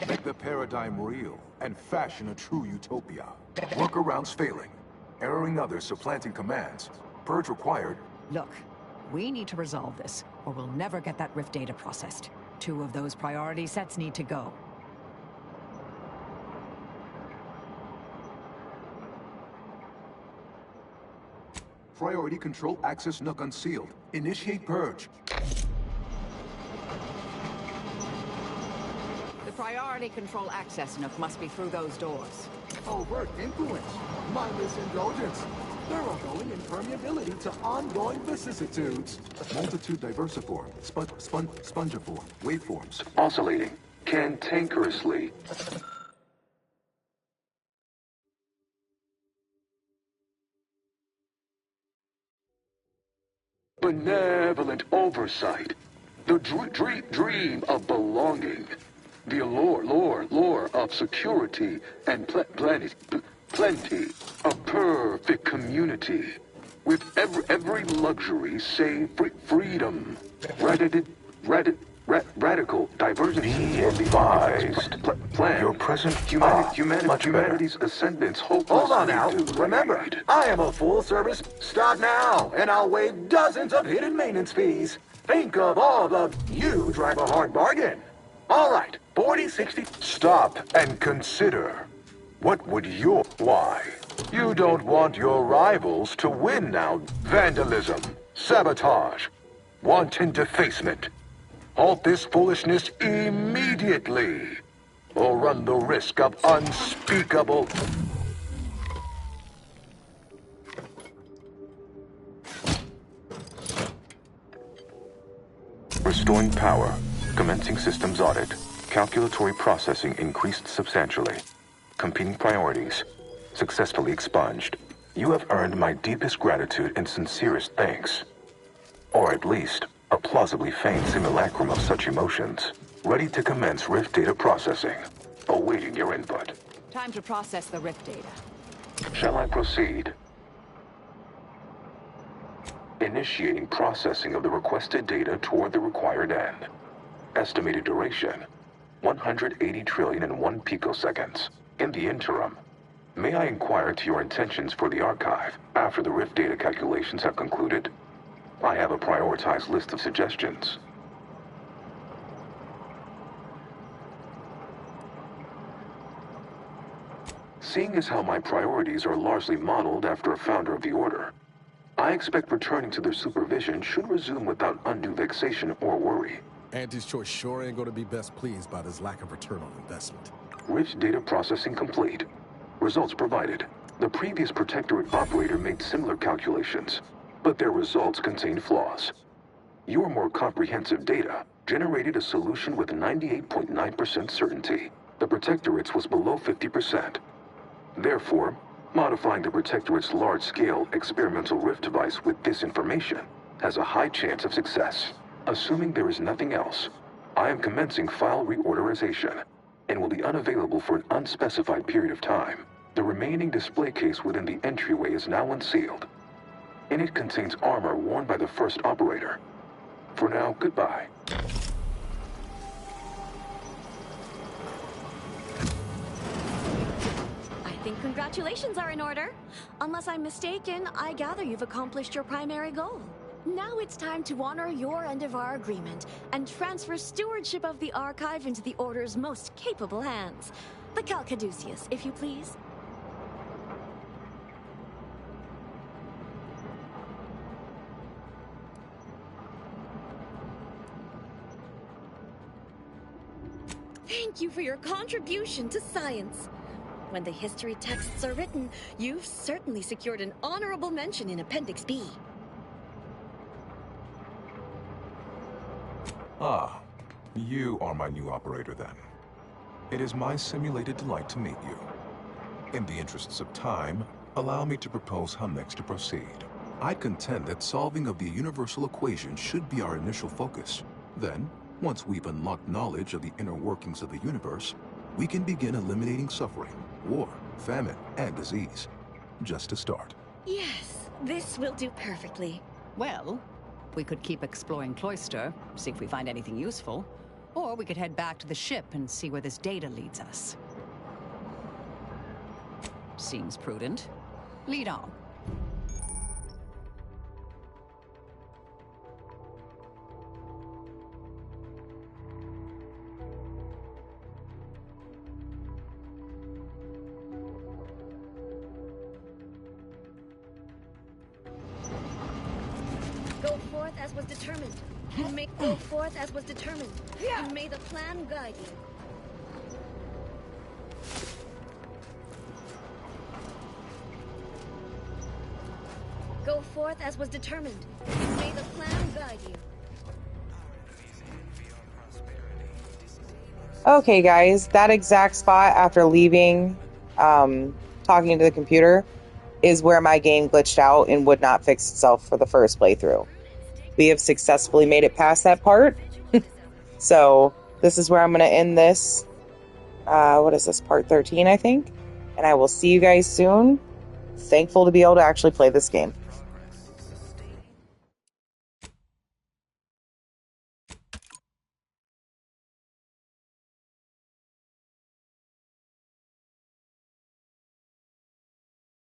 Make the paradigm real and fashion a true utopia. Workarounds failing. Erroring others supplanting commands. Purge required. Look, we need to resolve this, or we'll never get that Rift data processed. 2 of those priority sets need to go. Priority control access nook unsealed. Initiate purge. The priority control access nook must be through those doors. Overt influence. Mindless indulgence. Thoroughgoing impermeability to ongoing vicissitudes. Multitude diversiform. Spongiform. Waveforms. Oscillating. Cantankerously. Benevolent oversight. The dream of belonging. The allure of security and plenty. A perfect community. With every luxury save freedom. Radical divergence from the advised plan. Your present humanity's ascendance hopelessly. Hold on now. Remember, I am a full-service. Start now, and I'll waive dozens of hidden maintenance fees. Think of all the... You drive a hard bargain. All right, 40, 60... Stop and consider. What would your... Why? You don't want your rivals to win now. Vandalism, sabotage, wanton defacement. Halt this foolishness immediately, or run the risk of unspeakable... Restoring power. Commencing systems audit. Calculatory processing increased substantially. Competing priorities. Successfully expunged. You have earned my deepest gratitude and sincerest thanks. Or at least, a plausibly feigned simulacrum of such emotions. Ready to commence Rift data processing. Awaiting your input. Time to process the Rift data. Shall I proceed? Initiating processing of the requested data toward the required end. Estimated duration, 180 trillion and 1 picoseconds. In the interim, may I inquire to your intentions for the archive after the Rift data calculations have concluded? I have a prioritized list of suggestions. Seeing as how my priorities are largely modeled after a founder of the Order, I expect returning to their supervision should resume without undue vexation or worry. Auntie's Choice sure ain't gonna be best pleased by this lack of return on investment. Rift data processing complete. Results provided. The previous Protectorate operator made similar calculations, but their results contain flaws. Your more comprehensive data generated a solution with 98.9% certainty. The Protectorate's was below 50%. Therefore, modifying the Protectorate's large-scale experimental Rift device with this information has a high chance of success. Assuming there is nothing else, I am commencing file reorderization and will be unavailable for an unspecified period of time. The remaining display case within the entryway is now unsealed. And it contains armor worn by the first operator. For now, goodbye. I think congratulations are in order. Unless I'm mistaken, I gather you've accomplished your primary goal. Now it's time to honor your end of our agreement and transfer stewardship of the archive into the Order's most capable hands. The Calcaduceus, if you please. Thank you for your contribution to science. When the history texts are written, you've certainly secured an honorable mention in Appendix B. Ah, you are my new operator then. It is my simulated delight to meet you. In the interests of time, allow me to propose how next to proceed. I contend that solving of the universal equation should be our initial focus. Then, once we've unlocked knowledge of the inner workings of the universe, we can begin eliminating suffering, war, famine, and disease. Just to start. Yes, this will do perfectly. Well, we could keep exploring Cloister, see if we find anything useful. Or we could head back to the ship and see where this data leads us. Seems prudent. Lead on. Go forth as was determined. And may go forth as was determined. And may the plan guide you. Go forth as was determined. And may the plan guide you. Okay, guys, that exact spot after leaving, talking to the computer, is where my game glitched out and would not fix itself for the first playthrough. We have successfully made it past that part. So this is where I'm going to end this. What is this? Part 13, I think. And I will see you guys soon. Thankful to be able to actually play this game.